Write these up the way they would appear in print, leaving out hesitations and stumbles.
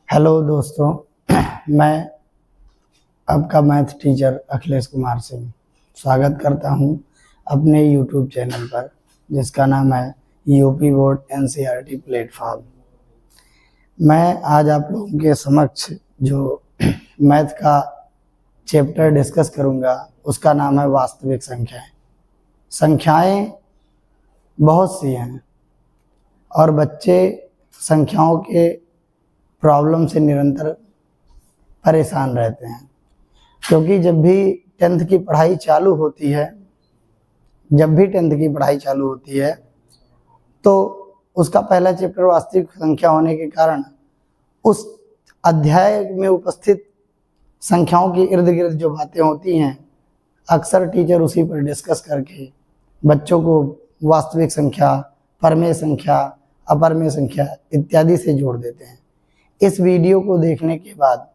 Hello दोस्तों, मैं आपका मैथ टीचर अखिलेश कुमार सिंह स्वागत करता हूं अपने यूट्यूब चैनल पर, जिसका नाम है यूपी बोर्ड एनसीईआरटी प्लेटफॉर्म। मैं आज आप लोगों के समक्ष जो मैथ का चैप्टर डिस्कस करूंगा उसका नाम है वास्तविक संख्याएं। संख्याएं बहुत सी हैं और बच्चे संख्याओं के प्रॉब्लम से निरंतर परेशान रहते हैं, क्योंकि जब भी टेंथ की पढ़ाई चालू होती है तो उसका पहला चैप्टर वास्तविक संख्या होने के कारण उस अध्याय में उपस्थित संख्याओं के इर्द गिर्द जो बातें होती हैं अक्सर टीचर उसी पर डिस्कस करके बच्चों को वास्तविक संख्या, परमेय संख्या, अपरमेय संख्या इत्यादि से जोड़ देते हैं। इस वीडियो को देखने के बाद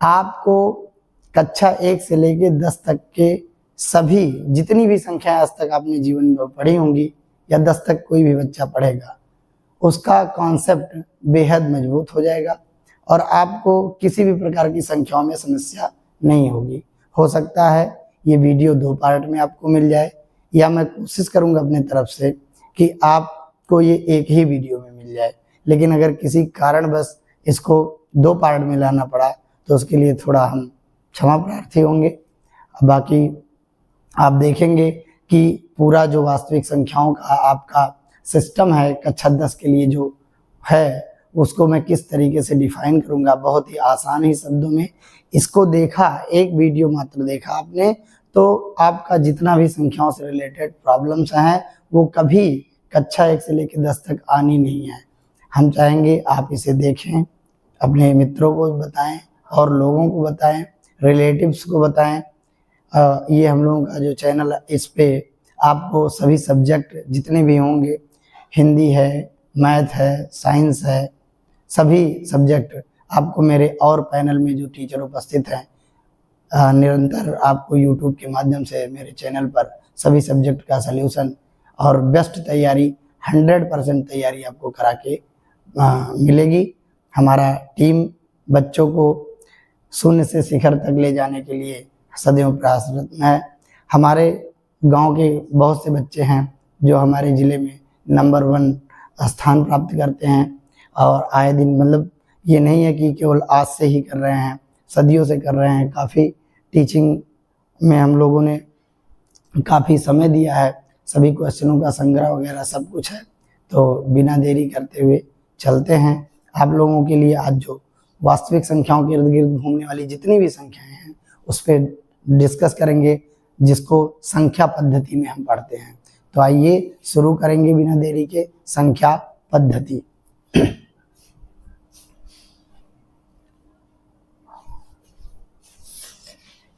आपको कक्षा 1 से लेकर 10 तक के सभी जितनी भी संख्याएं आज तक आपने जीवन में पढ़ी होंगी या 10 तक कोई भी बच्चा पढ़ेगा, उसका कॉन्सेप्ट बेहद मजबूत हो जाएगा और आपको किसी भी प्रकार की संख्याओं में समस्या नहीं होगी। हो सकता है ये वीडियो 2 पार्ट में आपको मिल जाए, या मैं कोशिश करूंगा अपने तरफ से कि आपको ये एक ही वीडियो में मिल जाए, लेकिन अगर किसी कारणवश इसको 2 पार्ट में लाना पड़ा तो उसके लिए थोड़ा हम क्षमा प्रार्थी होंगे। बाकी आप देखेंगे कि पूरा जो वास्तविक संख्याओं का आपका सिस्टम है कक्षा 10 के लिए जो है उसको मैं किस तरीके से डिफाइन करूंगा, बहुत ही आसान ही शब्दों में। इसको देखा, एक वीडियो मात्र देखा आपने तो आपका जितना भी संख्याओं से रिलेटेड प्रॉब्लम्स हैं वो कभी कक्षा 1 से लेकर 10 तक आनी नहीं है। हम चाहेंगे आप इसे देखें, अपने मित्रों को बताएं और लोगों को बताएं, रिलेटिव्स को बताएं। ये हम लोगों का जो चैनल है इस पे आपको सभी सब्जेक्ट जितने भी होंगे, हिंदी है, मैथ है, साइंस है, सभी सब्जेक्ट आपको मेरे और पैनल में जो टीचर उपस्थित हैं निरंतर आपको यूट्यूब के माध्यम से मेरे चैनल पर सभी सब्जेक्ट का सल्यूशन और बेस्ट तैयारी 100% तैयारी आपको करा के मिलेगी। हमारा टीम बच्चों को शून्य से शिखर तक ले जाने के लिए सदैव प्रयासरत है। हमारे गांव के बहुत से बच्चे हैं जो हमारे ज़िले में नंबर 1 स्थान प्राप्त करते हैं और आए दिन, मतलब ये नहीं है कि केवल आज से ही कर रहे हैं, सदियों से कर रहे हैं। काफ़ी टीचिंग में हम लोगों ने काफ़ी समय दिया है, सभी क्वेश्चनों का संग्रह वगैरह सब कुछ है। तो बिना देरी करते हुए चलते हैं आप लोगों के लिए आज जो वास्तविक संख्याओं के इर्द गिर्द घूमने वाली जितनी भी संख्याएं हैं उस पर डिस्कस करेंगे, जिसको संख्या पद्धति में हम पढ़ते हैं। तो आइए शुरू करेंगे बिना देरी के संख्या पद्धति।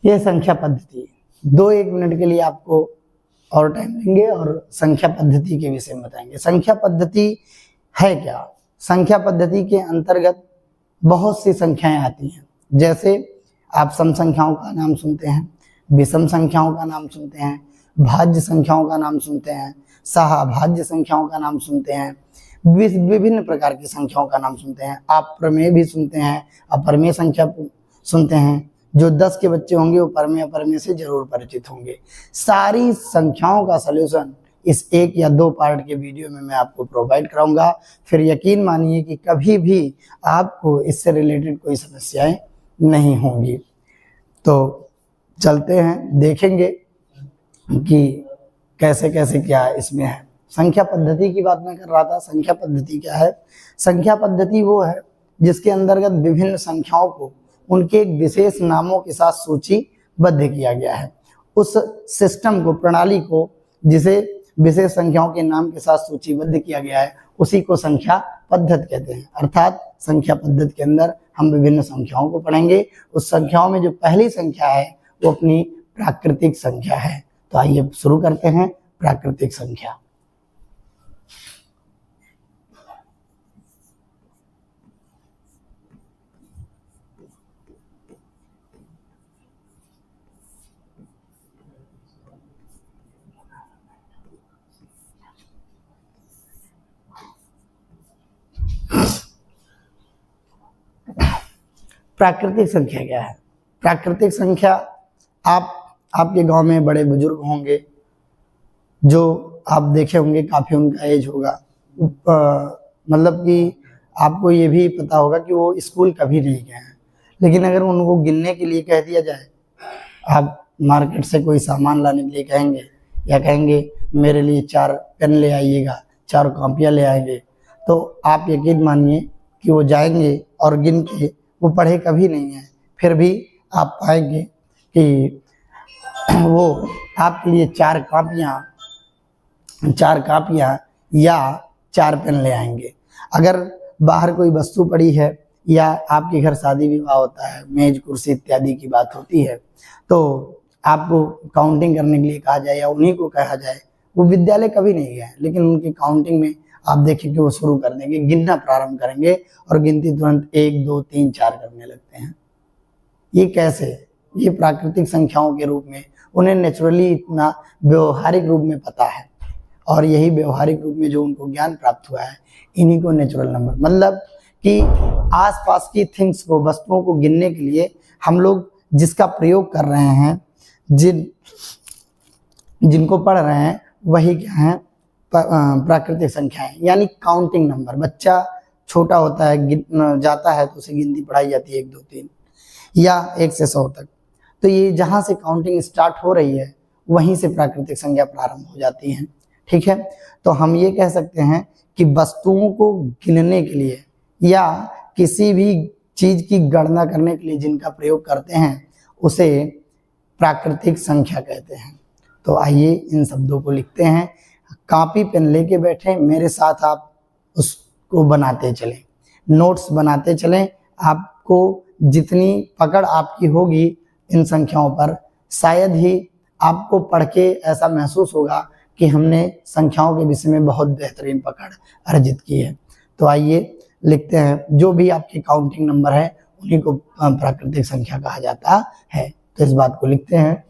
ये संख्या पद्धति 2-1 मिनट के लिए आपको और टाइम देंगे और संख्या पद्धति के विषय में बताएंगे। संख्या पद्धति है क्या? संख्या पद्धति के अंतर्गत बहुत सी संख्याएं आती हैं, जैसे आप सम संख्याओं का नाम सुनते हैं, विषम संख्याओं का नाम सुनते हैं, भाज्य संख्याओं का नाम सुनते हैं, सहभाज्य संख्याओं का नाम सुनते हैं, विभिन्न प्रकार की संख्याओं का नाम सुनते हैं, आप प्रमेय भी सुनते हैं, अपरमेय संख्या सुनते हैं। जो 10 के बच्चे होंगे वो परमेय अपरमेय से जरूर परिचित होंगे। सारी संख्याओं का सलूशन इस 1 या 2 पार्ट के वीडियो में मैं आपको प्रोवाइड कराऊंगा। फिर यकीन मानिए कि कभी भी आपको इससे रिलेटेड कोई समस्याएं नहीं होंगी। तो चलते हैं, देखेंगे कि कैसे कैसे क्या इसमें है। संख्या पद्धति की बात मैं कर रहा था। संख्या पद्धति क्या है? संख्या पद्धति वो है जिसके अंतर्गत विभिन्न संख्याओं को उनके एक विशेष नामों के साथ सूचीबद्ध किया गया है। उस सिस्टम को, प्रणाली को, जिसे विशेष संख्याओं के नाम के साथ सूचीबद्ध किया गया है, उसी को संख्या पद्धति कहते हैं। अर्थात संख्या पद्धति के अंदर हम विभिन्न संख्याओं को पढ़ेंगे। उस संख्याओं में जो पहली संख्या है वो अपनी प्राकृतिक संख्या है। तो आइए शुरू करते हैं प्राकृतिक संख्या। प्राकृतिक संख्या क्या है? प्राकृतिक संख्या, आपके गांव में बड़े बुजुर्ग होंगे जो आप देखे होंगे, काफी उनका एज होगा, मतलब कि आपको ये भी पता होगा कि वो स्कूल कभी नहीं गए हैं, लेकिन अगर उनको गिनने के लिए कह दिया जाए, आप मार्केट से कोई सामान लाने के लिए कहेंगे या कहेंगे मेरे लिए 4 पेन ले आइएगा, 4 कॉपियाँ ले आएंगे, तो आप यकीन मानिए कि वो जाएंगे और गिन के, वो पढ़े कभी नहीं है, फिर भी आप पाएंगे कि वो आपके लिए 4 कापियाँ या 4 पेन ले आएंगे। अगर बाहर कोई वस्तु पड़ी है या आपके घर शादी विवाह होता है, मेज कुर्सी इत्यादि की बात होती है, तो आपको काउंटिंग करने के लिए कहा जाए या उन्हीं को कहा जाए, वो विद्यालय कभी नहीं गए, लेकिन उनकी काउंटिंग में आप देखें कि वो शुरू कर देंगे, गिनना प्रारंभ करेंगे और गिनती तुरंत 1 2 3 4 करने लगते हैं। ये कैसे? ये प्राकृतिक संख्याओं के रूप में उन्हें नेचुरली इतना व्यवहारिक रूप में पता है, और यही व्यवहारिक रूप में जो उनको ज्ञान प्राप्त हुआ है, इन्हीं को नेचुरल नंबर, मतलब कि आसपास की थिंग्स को, वस्तुओं को गिनने के लिए हम लोग जिसका प्रयोग कर रहे हैं, जिनको पढ़ रहे हैं, वही क्या है? प्राकृतिक संख्याएं, यानी काउंटिंग नंबर। बच्चा छोटा होता है, जाता है तो उसे गिनती पढ़ाई जाती है 1 2 3 या 1 से 100 तक, तो ये जहाँ से काउंटिंग स्टार्ट हो रही है, वहीं से प्राकृतिक संख्या प्रारंभ हो जाती हैं। ठीक है, तो हम ये कह सकते हैं कि वस्तुओं को गिनने के लिए या किसी भी चीज की गणना करने के लिए जिनका प्रयोग करते हैं, उसे प्राकृतिक संख्या कहते हैं। तो आइए इन शब्दों को लिखते हैं। कॉपी पेन लेके बैठे, मेरे साथ आप उसको बनाते चलें, नोट्स बनाते चलें। आपको जितनी पकड़ आपकी होगी इन संख्याओं पर, शायद ही आपको पढ़ के ऐसा महसूस होगा कि हमने संख्याओं के विषय में बहुत बेहतरीन पकड़ अर्जित की है। तो आइए लिखते हैं, जो भी आपके काउंटिंग नंबर है उन्हीं को प्राकृतिक संख्या कहा जाता है। तो इस बात को लिखते हैं।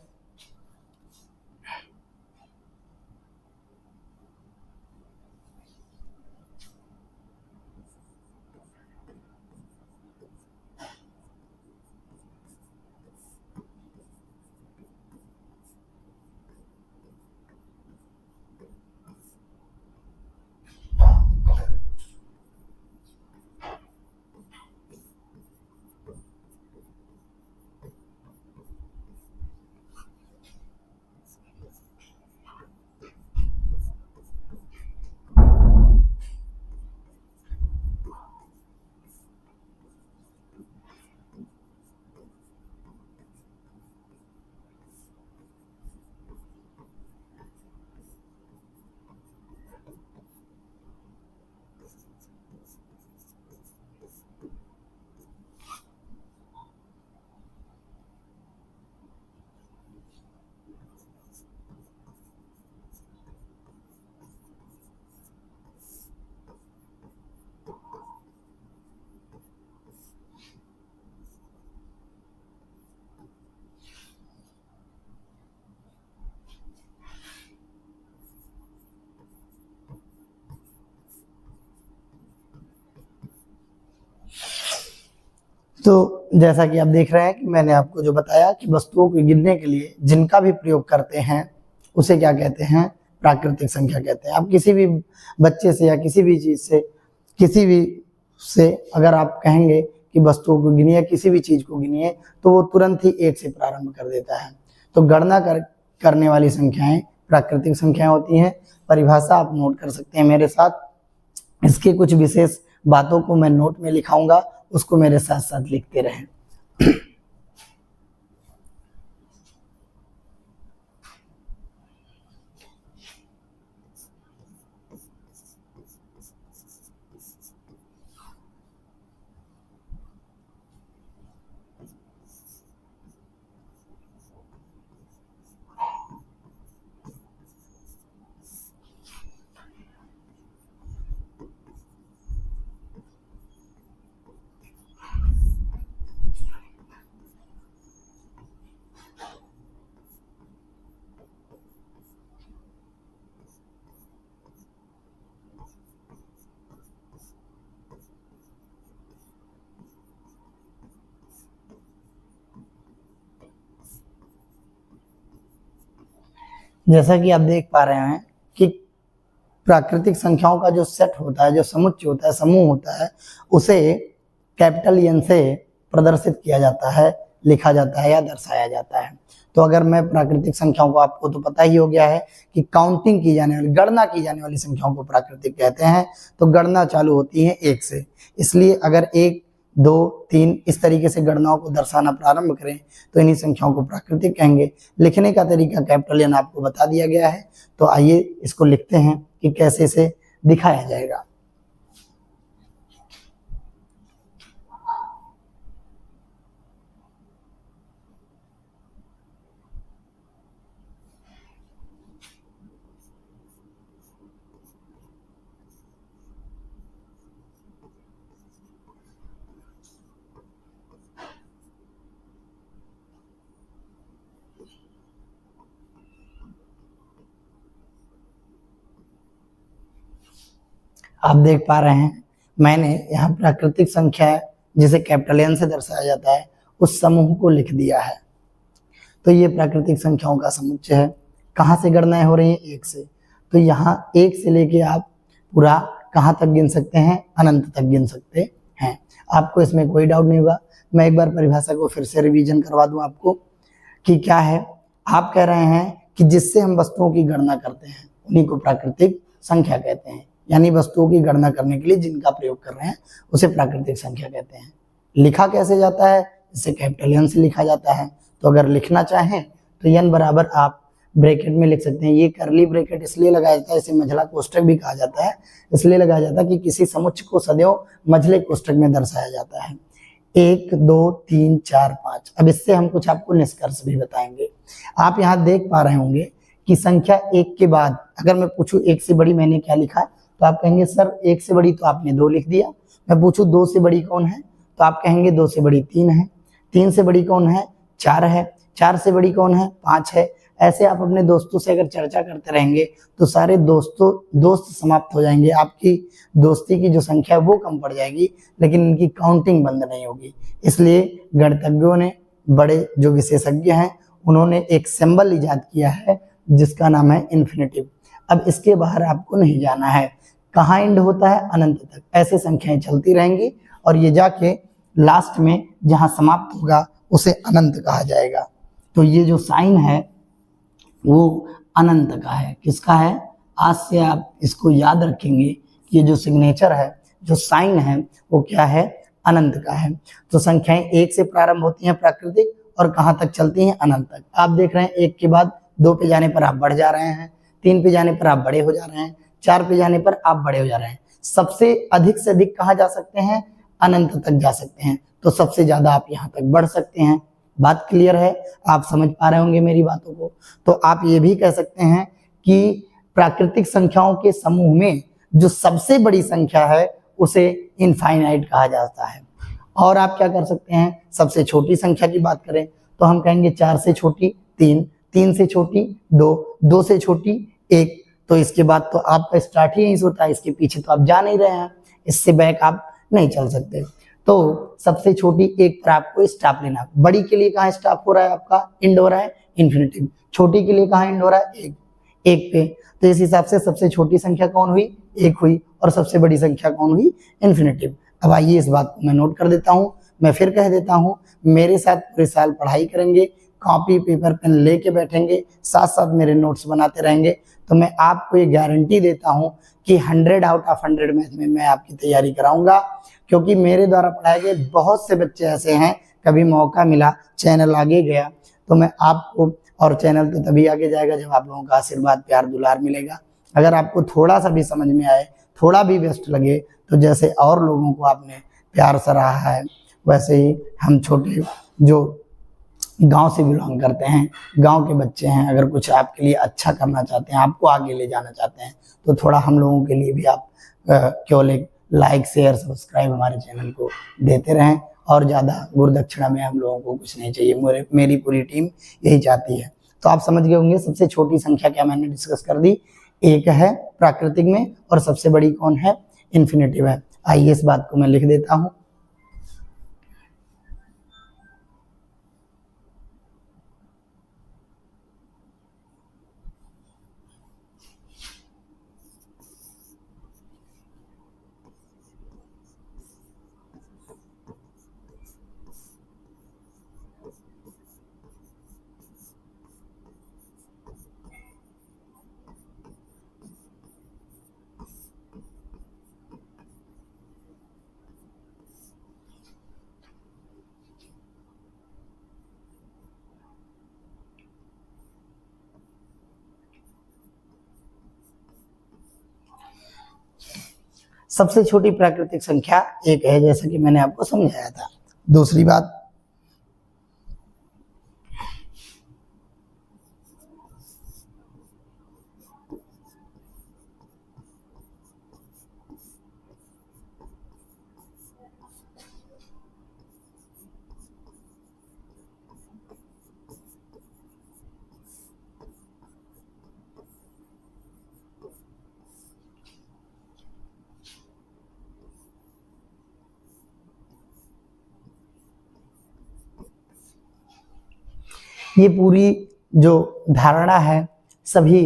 तो जैसा कि आप देख रहे हैं कि मैंने आपको जो बताया कि वस्तुओं को गिनने के लिए जिनका भी प्रयोग करते हैं, उसे क्या कहते हैं? प्राकृतिक संख्या कहते हैं। आप किसी भी बच्चे से या किसी भी चीज से, किसी भी से अगर आप कहेंगे कि वस्तुओं को गिनिए, किसी भी चीज को गिनिए, तो वो तुरंत ही 1 से प्रारंभ कर देता है। तो गणना करने वाली संख्याएं प्राकृतिक संख्याएं होती हैं। परिभाषा आप नोट कर सकते हैं मेरे साथ। इसके कुछ विशेष बातों को मैं नोट में लिखाऊंगा, उसको मेरे साथ साथ लिखते रहें। जैसा कि आप देख पा रहे हैं कि प्राकृतिक संख्याओं का जो सेट होता है, जो समुच्चय होता है, समूह होता है, उसे कैपिटल एन से प्रदर्शित किया जाता है, लिखा जाता है या दर्शाया जाता है। तो अगर मैं प्राकृतिक संख्याओं को, आपको तो पता ही हो गया है कि काउंटिंग की जाने वाली, गणना की जाने वाली संख्याओं को प्राकृतिक कहते हैं। तो गणना चालू होती है 1 से, इसलिए अगर 1, 2, 3 इस तरीके से गणनाओं को दर्शाना प्रारंभ करें तो इन्हीं संख्याओं को प्राकृतिक कहेंगे। लिखने का तरीका कैपिटल एन आपको बता दिया गया है, तो आइए इसको लिखते हैं कि कैसे इसे दिखाया जाएगा। आप देख पा रहे हैं मैंने यहाँ प्राकृतिक संख्या जिसे कैपिटल एन से दर्शाया जाता है उस समूह को लिख दिया है। तो ये प्राकृतिक संख्याओं का समुच्चय है। कहाँ से गणनाएं हो रही हैं? 1 से। तो यहाँ 1 से लेके आप पूरा कहाँ तक गिन सकते हैं? अनंत तक गिन सकते हैं। आपको इसमें कोई डाउट नहीं होगा। मैं एक बार परिभाषा को फिर से रिवीजन करवा दूं आपको कि क्या है। आप कह रहे हैं कि जिससे हम वस्तुओं की गणना करते हैं उन्हीं को प्राकृतिक संख्या कहते हैं, यानी वस्तुओं की गणना करने के लिए जिनका प्रयोग कर रहे हैं उसे प्राकृतिक संख्या कहते हैं। लिखा कैसे जाता है? इसे कैपिटल एन से लिखा जाता है। तो अगर लिखना चाहें तो एन बराबर आप ब्रैकेट में लिख सकते हैं। ये करली ब्रैकेट इसलिए लगाया जाता है, इसे मझला कोष्टक भी कहा जाता है, इसलिए लगाया जाता है कि किसी समुच्चय को सदैव मझले कोष्टक में दर्शाया जाता है। 1, 2, 3, 4, 5। अब इससे हम कुछ आपको निष्कर्ष भी बताएंगे। आप यहाँ देख पा रहे होंगे कि संख्या 1 के बाद अगर मैं पूछूं 1 से बड़ी मैंने क्या लिखा, तो आप कहेंगे सर 1 से बड़ी तो आपने 2 लिख दिया। मैं पूछूं 2 से बड़ी कौन है, तो आप कहेंगे 2 से बड़ी 3 है। 3 से बड़ी कौन है? 4 है। 4 से बड़ी कौन है? 5 है। ऐसे आप अपने दोस्तों से अगर चर्चा करते रहेंगे तो सारे दोस्त समाप्त हो जाएंगे। आपकी दोस्ती की जो संख्या है वो कम पड़ जाएगी, लेकिन इनकी काउंटिंग बंद नहीं होगी। इसलिए गणितज्ञों ने, बड़े जो विशेषज्ञ हैं, उन्होंने एक सिंबल इजाद किया है जिसका नाम है इन्फिनिटिव। अब इसके बाहर आपको नहीं जाना है। कहाँ एंड होता है? अनंत तक। ऐसे संख्याएं चलती रहेंगी और ये जाके लास्ट में जहां समाप्त होगा उसे अनंत कहा जाएगा। तो ये जो साइन है वो अनंत का है। किसका है? आज से आप इसको याद रखेंगे, ये जो सिग्नेचर है, जो साइन है, वो क्या है? अनंत का है। तो संख्याएं 1 से प्रारंभ होती हैं प्राकृतिक और कहाँ तक चलती हैं? अनंत तक। आप देख रहे हैं 1 के बाद 2 पे जाने पर आप बढ़ जा रहे हैं, 3 पे जाने पर आप बड़े हो जा रहे हैं, 4 पे जाने पर आप बड़े हो जा रहे हैं। सबसे अधिक से अधिक कहाँ जा सकते हैं? अनंत तक जा सकते हैं। तो सबसे ज्यादा आप यहाँ तक बढ़ सकते हैं। बात क्लियर है? आप समझ पा रहे होंगे मेरी बातों को। तो आप ये भी कह सकते हैं कि प्राकृतिक संख्याओं के समूह में जो सबसे बड़ी संख्या है उसे इनफाइनाइट कहा जाता है। और आप क्या कर सकते हैं? सबसे छोटी संख्या की बात करें तो हम कहेंगे 4 से छोटी 3, 3 से छोटी 2, 2 से छोटी 1। तो इसके बाद तो आपका स्टार्ट ही यहीं से होता है, इसके पीछे तो आप जा नहीं रहे हैं, इससे बैक आप नहीं चल सकते। तो सबसे छोटी 1 पर आपको स्टॉप लेना। बड़ी के लिए कहाँ स्टॉप हो रहा है? आपका एंड हो रहा है इन्फिनिटिव। छोटी के लिए कहाँ एंड हो रहा है? 1 पे। तो इस हिसाब से सबसे छोटी संख्या कौन हुई? 1 हुई। और सबसे बड़ी संख्या कौन हुई? इन्फिनिटिव। अब आइए इस बात को मैं नोट कर देता हूँ। मैं फिर कह देता हूँ, मेरे साथ पूरे साल पढ़ाई करेंगे, कॉपी पेपर पेन लेके बैठेंगे, साथ साथ मेरे नोट्स बनाते रहेंगे, तो मैं आपको ये गारंटी देता हूँ कि 100 आउट ऑफ 100 मैथ में मैं आपकी तैयारी कराऊंगा। क्योंकि मेरे द्वारा पढ़ाए गए बहुत से बच्चे ऐसे हैं, कभी मौका मिला, चैनल आगे गया, तो मैं आपको, और चैनल तो तभी आगे जाएगा जब आप लोगों का आशीर्वाद, प्यार, दुलार मिलेगा। अगर आपको थोड़ा सा भी समझ में आए, थोड़ा भी बेस्ट लगे, तो जैसे और लोगों को आपने प्यार सराहा है, वैसे ही हम छोटे जो गांव से बिलोंग करते हैं, गांव के बच्चे हैं, अगर कुछ आपके लिए अच्छा करना चाहते हैं, आपको आगे ले जाना चाहते हैं, तो थोड़ा हम लोगों के लिए भी आप केवल एक लाइक, शेयर, सब्सक्राइब हमारे चैनल को देते रहें। और ज़्यादा गुरुदक्षिणा में हम लोगों को कुछ नहीं चाहिए, मेरी पूरी टीम यही चाहती है। तो आप समझ गए होंगे सबसे छोटी संख्या क्या मैंने डिस्कस कर दी, 1 है प्राकृतिक में, और सबसे बड़ी कौन है? इन्फिनिटिव है। आइए इस बात को मैं लिख देता हूँ। सबसे छोटी प्राकृतिक संख्या एक है, जैसा कि मैंने आपको समझाया था। दूसरी बात, ये पूरी जो धारणा है सभी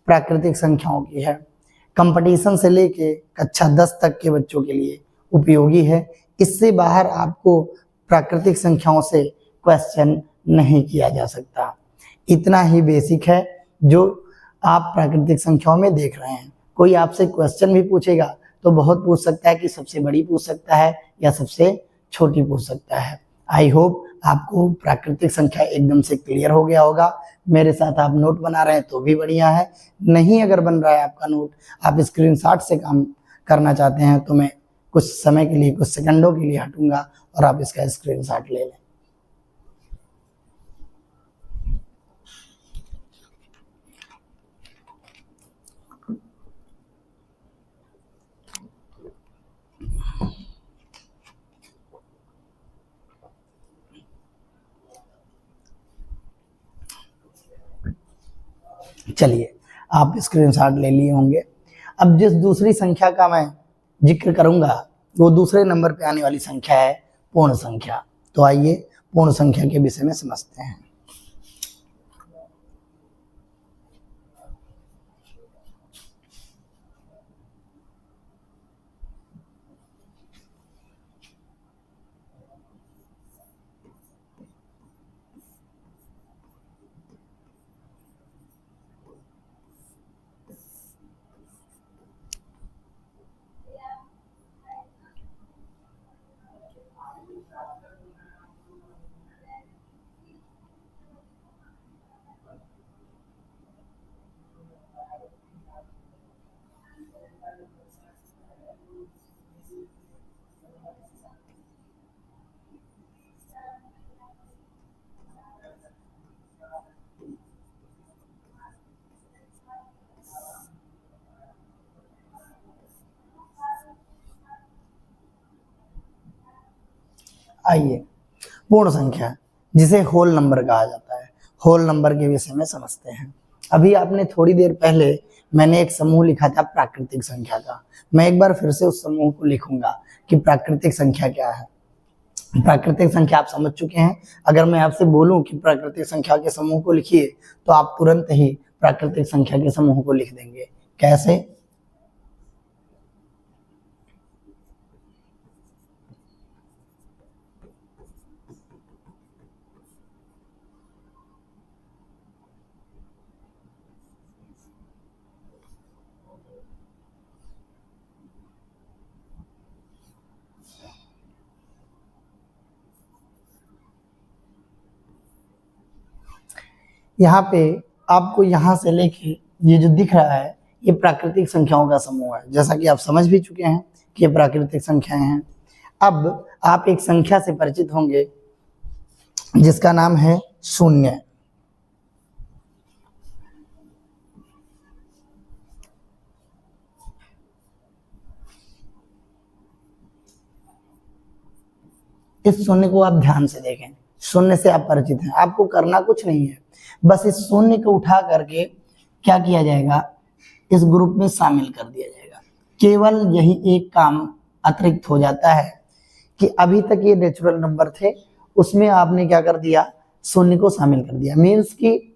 प्राकृतिक संख्याओं की है। कंपटीशन से लेके कक्षा 10 तक के बच्चों के लिए उपयोगी है। इससे बाहर आपको प्राकृतिक संख्याओं से क्वेश्चन नहीं किया जा सकता। इतना ही बेसिक है जो आप प्राकृतिक संख्याओं में देख रहे हैं। कोई आपसे क्वेश्चन भी पूछेगा तो बहुत पूछ सकता है कि सबसे बड़ी पूछ सकता है या सबसे छोटी पूछ सकता है। आई होप आपको प्राकृतिक संख्या एकदम से क्लियर हो गया होगा। मेरे साथ आप नोट बना रहे हैं तो भी बढ़िया है, नहीं अगर बन रहा है आपका नोट, आप स्क्रीनशॉट से काम करना चाहते हैं तो मैं कुछ समय के लिए, कुछ सेकंडों के लिए हटूंगा और आप इसका स्क्रीनशॉट ले लें। चलिए, आप स्क्रीनशॉट ले लिए होंगे। अब जिस दूसरी संख्या का मैं जिक्र करूंगा वो दूसरे नंबर पे आने वाली संख्या है पूर्ण संख्या। तो आइए पूर्ण संख्या के विषय में समझते हैं। आइए पूर्ण संख्या जिसे होल नंबर कहा जाता है, होल नंबर के विषय में समझते हैं। अभी आपने थोड़ी देर पहले मैंने एक समूह लिखा था प्राकृतिक संख्या का। मैं एक बार फिर से उस समूह को लिखूंगा कि प्राकृतिक संख्या क्या है। प्राकृतिक संख्या आप समझ चुके हैं। अगर मैं आपसे बोलूं कि प्राकृतिक संख्या के समूह को लिखिए तो आप तुरंत ही प्राकृतिक संख्या के समूह को लिख देंगे। कैसे? यहाँ पे आपको यहाँ से लेके ये जो दिख रहा है ये प्राकृतिक संख्याओं का समूह है। जैसा कि आप समझ भी चुके हैं कि ये प्राकृतिक संख्याएं हैं। अब आप एक संख्या से परिचित होंगे जिसका नाम है शून्य। इस शून्य को आप ध्यान से देखें। शून्य से आप परिचित हैं, आपको करना कुछ नहीं है, बस इस शून्य को उठा करके क्या किया जाएगा, इस ग्रुप में शामिल कर दिया जाएगा। केवल यही एक काम अतिरिक्त हो जाता है कि अभी तक ये नेचुरल नंबर थे, उसमें आपने क्या कर दिया, शून्य को शामिल कर दिया। मीन्स कि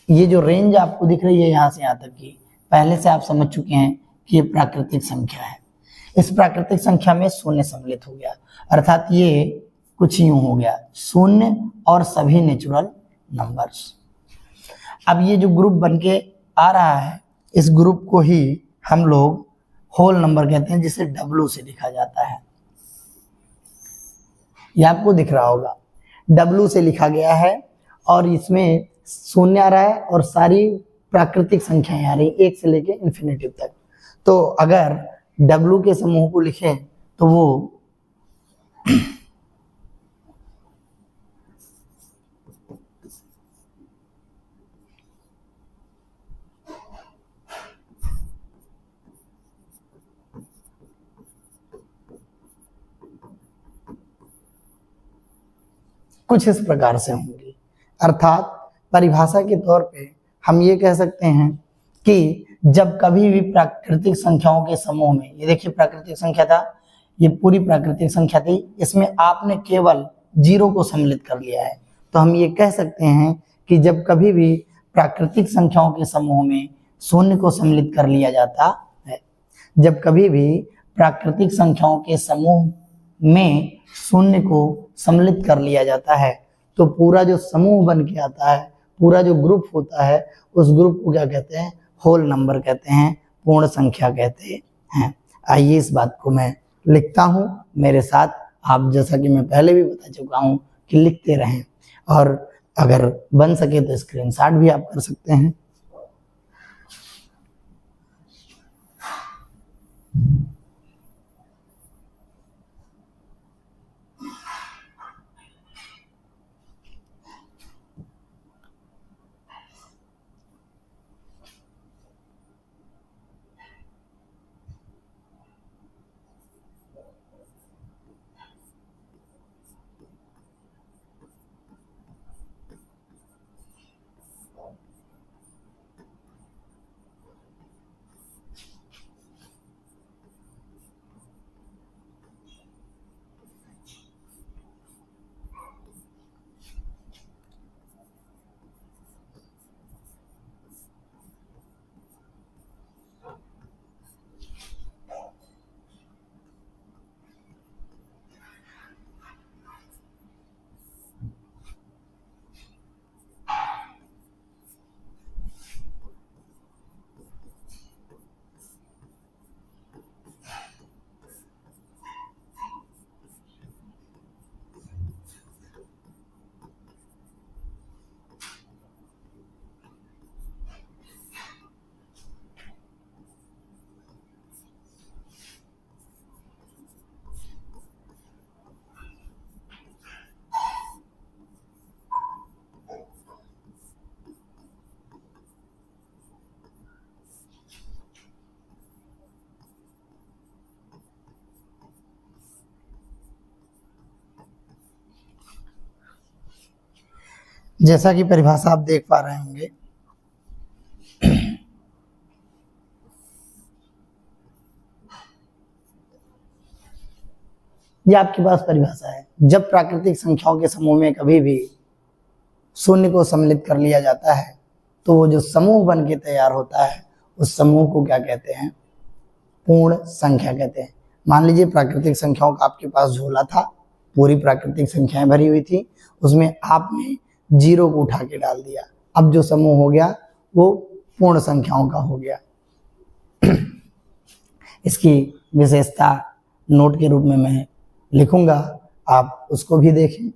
ये जो रेंज आपको दिख रही है यहाँ से यहाँ तक की, पहले से आप समझ चुके हैं कि ये प्राकृतिक संख्या है। इस प्राकृतिक संख्या में शून्य सम्मिलित हो गया, अर्थात ये कुछ यूं हो गया, शून्य और सभी नेचुरल नंबर्स। अब ये जो ग्रुप बनके आ रहा है, इस ग्रुप को ही हम लोग होल नंबर कहते हैं, जिसे W से लिखा जाता है। ये आपको दिख रहा होगा, W से लिखा गया है और इसमें शून्य आ रहा है और सारी प्राकृतिक संख्याएं आ रही, 1 से लेके इन्फिनिटी तक। तो अगर W के समूह को लिखें तो वो कुछ इस प्रकार से होंगी। अर्थात परिभाषा के तौर पे हम ये कह सकते हैं कि जब कभी भी प्राकृतिक संख्याओं के समूह में, ये देखिए प्राकृतिक संख्या था, ये पूरी प्राकृतिक संख्या थी, इसमें आपने केवल 0 को सम्मिलित कर लिया है, तो हम ये कह सकते हैं कि जब कभी भी प्राकृतिक संख्याओं के समूह में 0 को सम्मिलित कर लिया जाता है, जब कभी भी प्राकृतिक संख्याओं के समूह में 0 को सम्मिलित कर लिया जाता है, तो पूरा जो समूह बन के आता है, पूरा जो ग्रुप होता है, उस ग्रुप को क्या कहते हैं? होल नंबर कहते हैं, पूर्ण संख्या कहते हैं। आइए इस बात को मैं लिखता हूं मेरे साथ, आप जैसा कि मैं पहले भी बता चुका हूं कि लिखते रहें, और अगर बन सके तो स्क्रीनशॉट भी आप कर सकते हैं। जैसा कि परिभाषा आप देख पा रहे होंगे, ये आपके पास परिभाषा है। जब प्राकृतिक संख्याओं के समूह में कभी भी 0 को सम्मिलित कर लिया जाता है, तो वो जो समूह बन के तैयार होता है, उस समूह को क्या कहते हैं? पूर्ण संख्या कहते हैं। मान लीजिए प्राकृतिक संख्याओं का आपके पास झोला था, पूरी प्राकृतिक संख्याएं भरी हुई थी, उसमें आपने 0 को उठा के डाल दिया, अब जो समूह हो गया वो पूर्ण संख्याओं का हो गया। इसकी विशेषता नोट के रूप में मैं लिखूंगा, आप उसको भी देखें।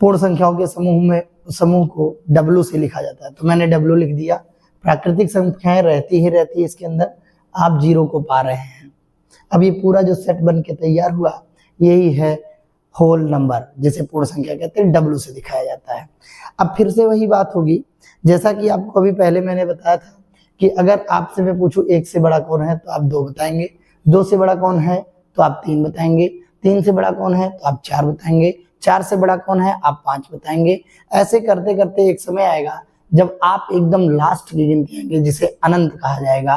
पूर्ण संख्याओं के समूह को W से लिखा जाता है, तो मैंने W लिख दिया। प्राकृतिक संख्याएं रहती ही रहती है इसके अंदर, आप 0 को पा रहे हैं। अब ये पूरा जो सेट बन के तैयार हुआ यही है होल नंबर, जिसे पूर्ण संख्या कहते हैं, W से दिखाया जाता है। अब फिर से वही बात होगी, जैसा कि आपको अभी पहले मैंने बताया था कि अगर आपसे मैं पूछूं 1 से बड़ा कौन है तो आप 2 बताएंगे, 2 से बड़ा कौन है तो आप 3 बताएंगे, 3 से बड़ा कौन है तो आप 4 बताएंगे, 4 से बड़ा कौन है आप 5 बताएंगे। ऐसे करते करते एक समय आएगा जब आप एकदम लास्ट की गिनती आएंगे जिसे अनंत कहा जाएगा,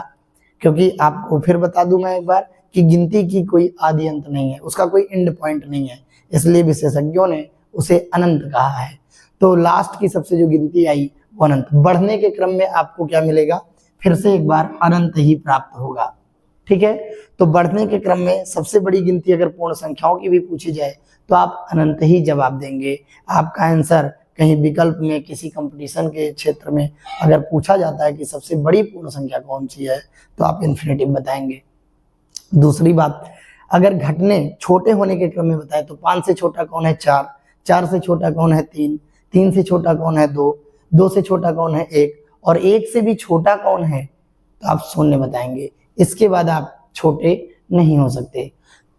क्योंकि आपको फिर बता दूं मैं एक बार कि गिनती की कोई आदि अंत नहीं है, उसका कोई एंड पॉइंट नहीं है, इसलिए विशेषज्ञों ने उसे अनंत कहा है। तो लास्ट की सबसे जो गिनती आई वो अनंत। बढ़ने के क्रम में आपको क्या मिलेगा, फिर से एक बार अनंत ही प्राप्त होगा, ठीक है। तो बढ़ने के क्रम में सबसे बड़ी गिनती अगर पूर्ण संख्याओं की भी पूछी जाए तो आप अनंत ही जवाब देंगे। आपका आंसर कहीं विकल्प में किसी कंपटीशन के क्षेत्र में अगर पूछा जाता है कि सबसे बड़ी पूर्ण संख्या कौन सी है तो आप इन्फिनिटिव बताएंगे। दूसरी बात, अगर घटने छोटे होने के क्रम में बताए तो 5 से छोटा कौन है 4, 4 से छोटा कौन है 3, 3 से छोटा कौन है 2, 2 से छोटा कौन है 1 और 1 से भी छोटा कौन है तो आप 0 बताएंगे। इसके बाद आप छोटे नहीं हो सकते।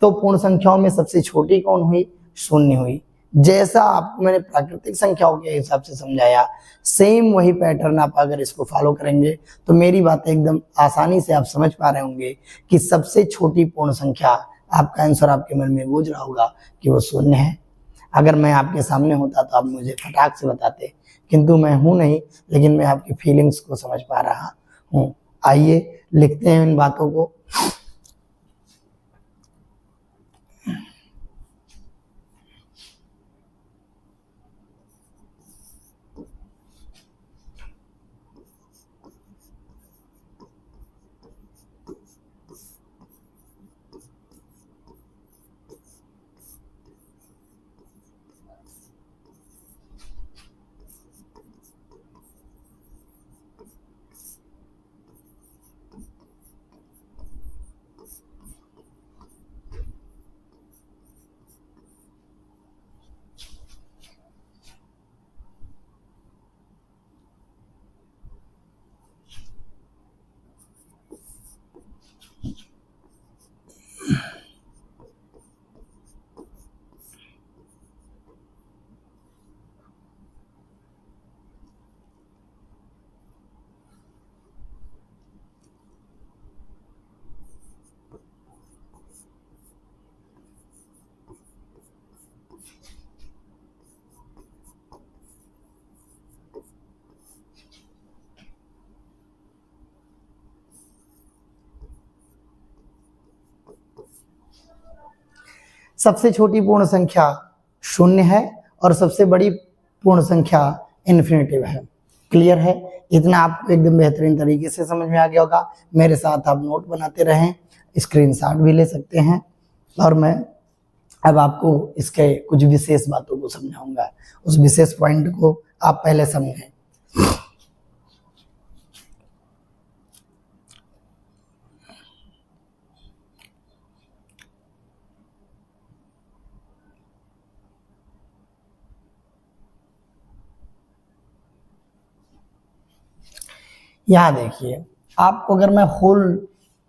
तो पूर्ण संख्याओं में सबसे छोटी कौन हुई, 0 हुई। जैसा आपको मैंने प्राकृतिक संख्याओं के हिसाब से समझाया, सेम वही पैटर्न आप अगर इसको फॉलो करेंगे तो मेरी बातें एकदम आसानी से आप समझ पा रहे होंगे कि सबसे छोटी पूर्ण संख्या, आपका आंसर आपके मन में गूंज रहा होगा कि वो 0 है। अगर मैं आपके सामने होता तो आप मुझे फटाक से बताते, किंतु मैं हूं नहीं, लेकिन मैं आपकी फीलिंग्स को समझ पा रहा हूं। आइए लिखते हैं इन बातों को। सबसे छोटी पूर्ण संख्या 0 है और सबसे बड़ी पूर्ण संख्या इन्फिनिटिव है। क्लियर है? इतना आपको एकदम बेहतरीन तरीके से समझ में आ गया होगा। मेरे साथ आप नोट बनाते रहें, स्क्रीनशॉट भी ले सकते हैं और मैं अब आपको इसके कुछ विशेष बातों को समझाऊंगा। उस विशेष पॉइंट को आप पहले समझें। यहाँ देखिए, आपको अगर मैं होल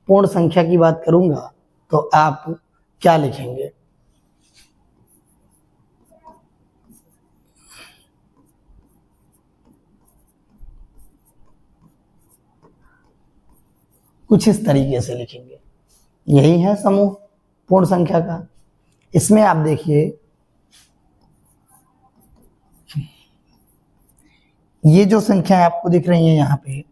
पूर्ण संख्या की बात करूंगा तो आप क्या लिखेंगे? कुछ इस तरीके से लिखेंगे। यही है समूह पूर्ण संख्या का। इसमें आप देखिए, ये जो संख्या आपको दिख रही है यहाँ पे,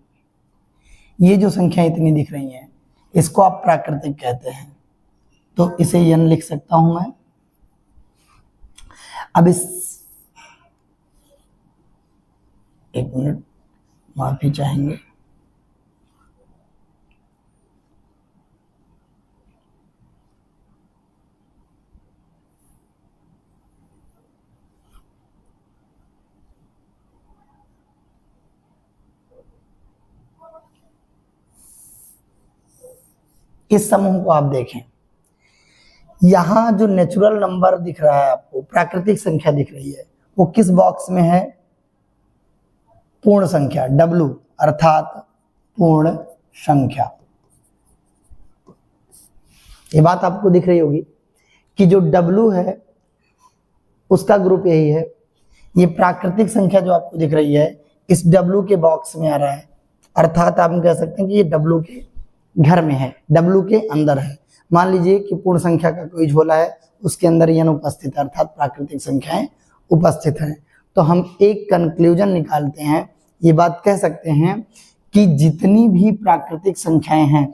ये जो संख्या इतनी दिख रही है, इसको आप प्राकृतिक कहते हैं, तो इसे n लिख सकता हूं मैं। अब इस, एक मिनट माफी चाहेंगे, इस समूह को आप देखें, यहां जो नेचुरल नंबर दिख रहा है आपको, प्राकृतिक संख्या दिख रही है, वो किस बॉक्स में है? पूर्ण संख्या, W अर्थात पूर्ण संख्या। ये बात आपको दिख रही होगी कि जो W है उसका ग्रुप यही है। ये प्राकृतिक संख्या जो आपको दिख रही है इस W के बॉक्स में आ रहा है, अर्थात आप कह सकते हैं कि ये W के घर में है, W के अंदर है। मान लीजिए कि पूर्ण संख्या का कोई झोला है, उसके अंदर n उपस्थित है, अर्थात प्राकृतिक संख्याएं उपस्थित हैं। तो हम एक कंक्लूजन निकालते हैं, ये बात कह सकते हैं कि जितनी भी प्राकृतिक संख्याएं हैं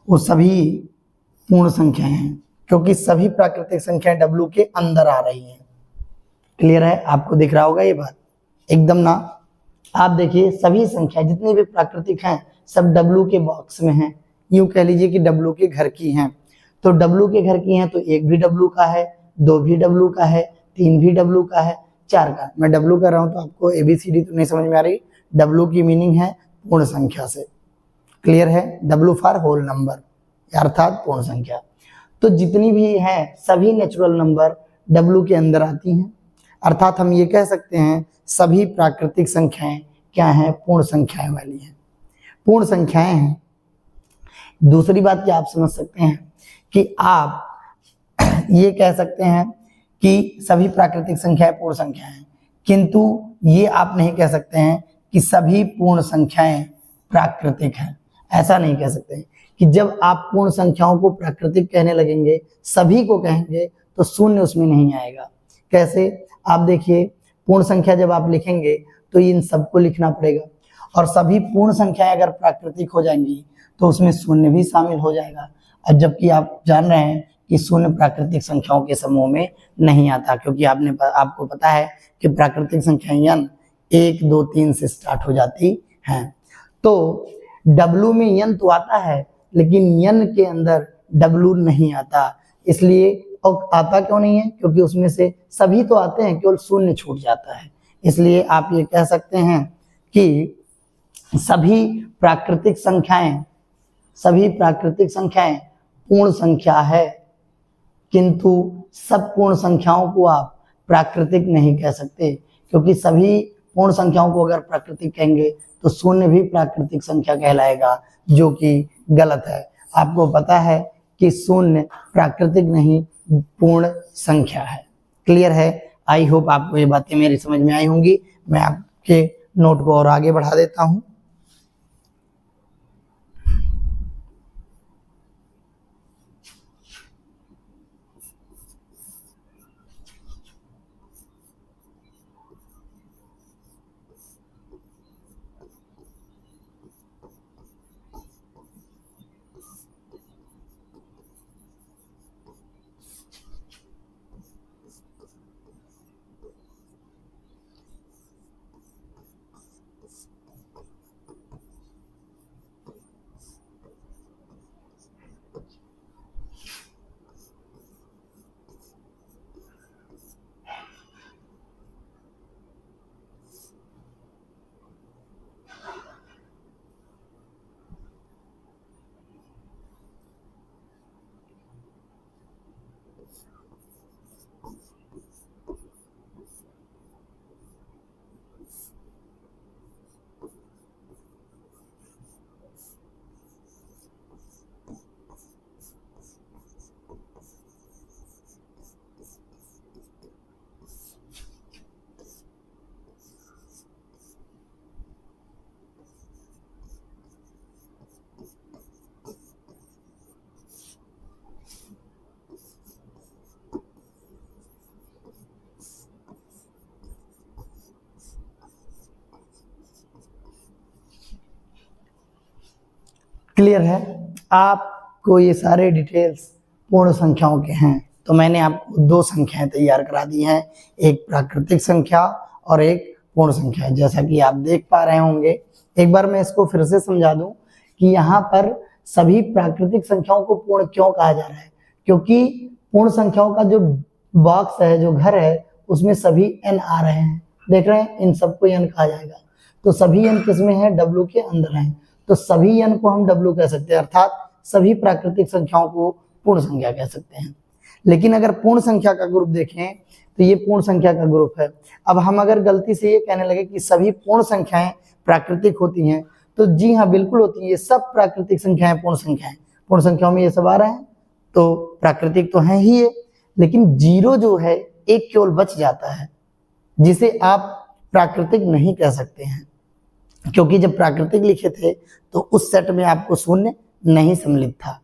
वो सभी पूर्ण संख्याएं हैं, क्योंकि सभी प्राकृतिक संख्याएं W के अंदर आ रही हैं। क्लियर है? आपको दिख रहा होगा ये बात एकदम ना। आप देखिए सभी संख्या जितनी भी प्राकृतिक हैं सब W के बॉक्स में हैं, यूं कह लीजिए कि W के घर की हैं। तो W के घर की हैं तो एक भी W का है, दो भी W का है, तीन भी W का है, चार का। मैं W कर रहा हूं तो आपको ABCD तो नहीं समझ में आ रही। W की मीनिंग है पूर्ण संख्या से। क्लियर है? W फॉर होल नंबर, अर्थात पूर्ण संख्या। तो जितनी भी हैं सभी नेचुरल नंबर W के अंदर आती हैं, अर्थात हम ये कह सकते हैं सभी प्राकृतिक संख्याएं क्या हैं? पूर्ण संख्याएं वाली हैं, पूर्ण संख्याएं हैं। दूसरी बात क्या आप समझ सकते हैं कि आप ये कह सकते हैं कि सभी प्राकृतिक संख्याएं पूर्ण संख्याएं हैं, किंतु ये आप नहीं कह सकते हैं कि सभी पूर्ण संख्याएं प्राकृतिक हैं। ऐसा नहीं कह सकते कि जब आप पूर्ण संख्याओं को प्राकृतिक कहने लगेंगे, सभी को कहेंगे, तो शून्य उसमें नहीं आएगा। कैसे? आप देखिए पूर्ण संख्या जब आप लिखेंगे तो इन सबको लिखना पड़ेगा, और सभी पूर्ण संख्याएं अगर प्राकृतिक हो जाएंगी तो उसमें शून्य भी शामिल हो जाएगा। और जबकि आप जान रहे हैं कि शून्य प्राकृतिक संख्याओं के समूह में नहीं आता, क्योंकि आपको पता है कि प्राकृतिक संख्याएं n 1 2 3 से स्टार्ट हो जाती हैं। तो W में n तो आता है, लेकिन n के अंदर W नहीं आता। इसलिए और आता क्यों नहीं है? क्योंकि उसमें से सभी तो आते हैं, केवल शून्य छूट जाता है। इसलिए आप ये कह सकते हैं कि सभी प्राकृतिक संख्याएं पूर्ण संख्या है, किंतु सब पूर्ण संख्याओं को आप प्राकृतिक नहीं कह सकते, क्योंकि सभी पूर्ण संख्याओं को अगर प्राकृतिक कहेंगे तो शून्य भी प्राकृतिक संख्या कहलाएगा, जो कि गलत है। आपको पता है कि शून्य प्राकृतिक नहीं पूर्ण संख्या है। क्लियर है? आई होप आपको ये बातें मेरी समझ में आई होंगी। मैं आपके नोट को और आगे बढ़ा देता हूं। क्लियर है? आपको ये सारे डिटेल्स पूर्ण संख्याओं के हैं, तो मैंने आपको दो संख्याएं तैयार करा दी हैं, एक प्राकृतिक संख्या और एक पूर्ण संख्या। जैसा कि आप देख पा रहे होंगे, एक बार मैं इसको फिर से समझा दूं कि यहाँ पर सभी प्राकृतिक संख्याओं को पूर्ण क्यों कहा जा रहा है, क्योंकि पूर्ण संख्याओं का जो बॉक्स है, जो घर है, उसमें सभी n आ रहे हैं। देख रहे हैं, इन सबको n कहा जाएगा। तो सभी n किसमें है? W के अंदर है। तो सभी n को हम W कह सकते हैं, अर्थात सभी प्राकृतिक संख्याओं को पूर्ण संख्या कह सकते हैं। लेकिन अगर पूर्ण संख्या का ग्रुप देखें तो ये पूर्ण संख्या का ग्रुप है। अब हम अगर गलती से ये कहने लगे कि सभी पूर्ण संख्याएं प्राकृतिक होती हैं, तो जी हाँ बिल्कुल होती है। ये सब प्राकृतिक संख्याएं पूर्ण संख्याएं, पूर्ण संख्याओं में ये सब आ रहे हैं। तो प्राकृतिक तो है ही है, लेकिन जीरो जो है एक केवल बच जाता है, जिसे आप प्राकृतिक नहीं कह सकते हैं, क्योंकि जब प्राकृतिक लिखे थे तो उस सेट में आपको शून्य नहीं सम्मिलित था।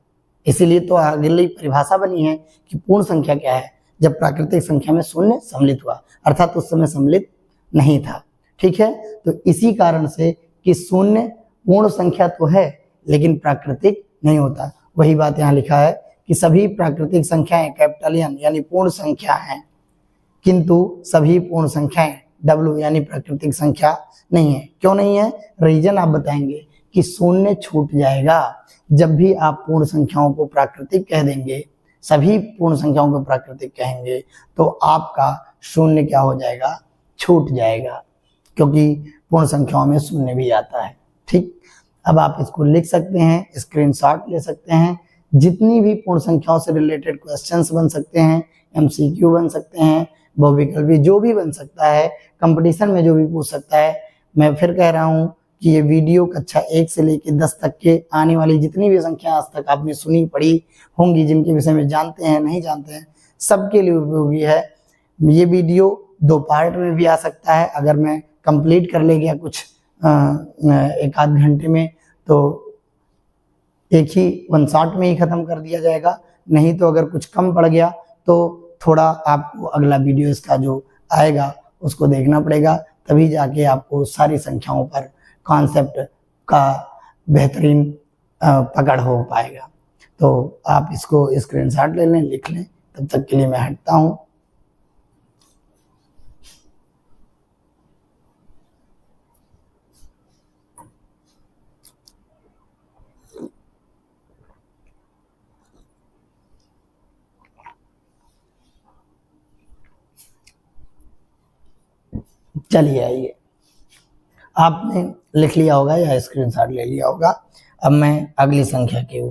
इसीलिए तो अगली परिभाषा बनी है कि पूर्ण संख्या क्या है, जब प्राकृतिक संख्या में शून्य सम्मिलित हुआ, अर्थात उस समय सम्मिलित नहीं था। ठीक है, तो इसी कारण से कि शून्य पूर्ण संख्या तो है लेकिन प्राकृतिक नहीं होता। वही बात यहाँ लिखा है कि सभी प्राकृतिक संख्याएं कैपिटल एन यानी पूर्ण संख्या हैं, किंतु सभी पूर्ण संख्याएं डब्ल्यू यानी प्राकृतिक संख्या नहीं है। क्यों नहीं है, रीजन आप बताएंगे कि शून्य छूट जाएगा। जब भी आप पूर्ण संख्याओं को प्राकृतिक कह देंगे, सभी पूर्ण संख्याओं को प्राकृतिक कहेंगे, तो आपका शून्य क्या हो जाएगा, छूट जाएगा, क्योंकि पूर्ण संख्याओं में शून्य भी आता है। ठीक, अब आप इसको लिख सकते हैं, स्क्रीनशॉट ले सकते हैं। जितनी भी पूर्ण संख्याओं से रिलेटेड क्वेश्चंस बन सकते हैं, एमसीक्यू बन सकते हैं, बहुविकल्पी जो भी बन सकता है, कंपटीशन में जो भी पूछ सकता है। मैं फिर कह रहा हूँ कि ये वीडियो कक्षा 1 से लेकर 10 तक के आने वाली जितनी भी संख्या आज तक आपने सुनी पढ़ी होंगी, जिनके विषय में जानते हैं नहीं जानते हैं, सबके लिए उपयोगी है। ये वीडियो 2 पार्ट में भी आ सकता है। अगर मैं कंप्लीट कर ले गया कुछ एक आध घंटे में, तो एक ही 1 शॉट में ही खत्म कर दिया जाएगा। नहीं तो अगर कुछ कम पड़ गया तो थोड़ा आपको अगला वीडियो इसका जो आएगा उसको देखना पड़ेगा, तभी जाके आपको सारी संख्याओं पर कॉन्सेप्ट का बेहतरीन पकड़ हो पाएगा। तो आप इसको स्क्रीनशॉट ले लें, लिख लें। तब तक के लिए मैं हटता हूँ। चलिए आइए, आपने लिख लिया होगा या स्क्रीनशॉट ले लिया होगा। अब मैं अगली संख्या की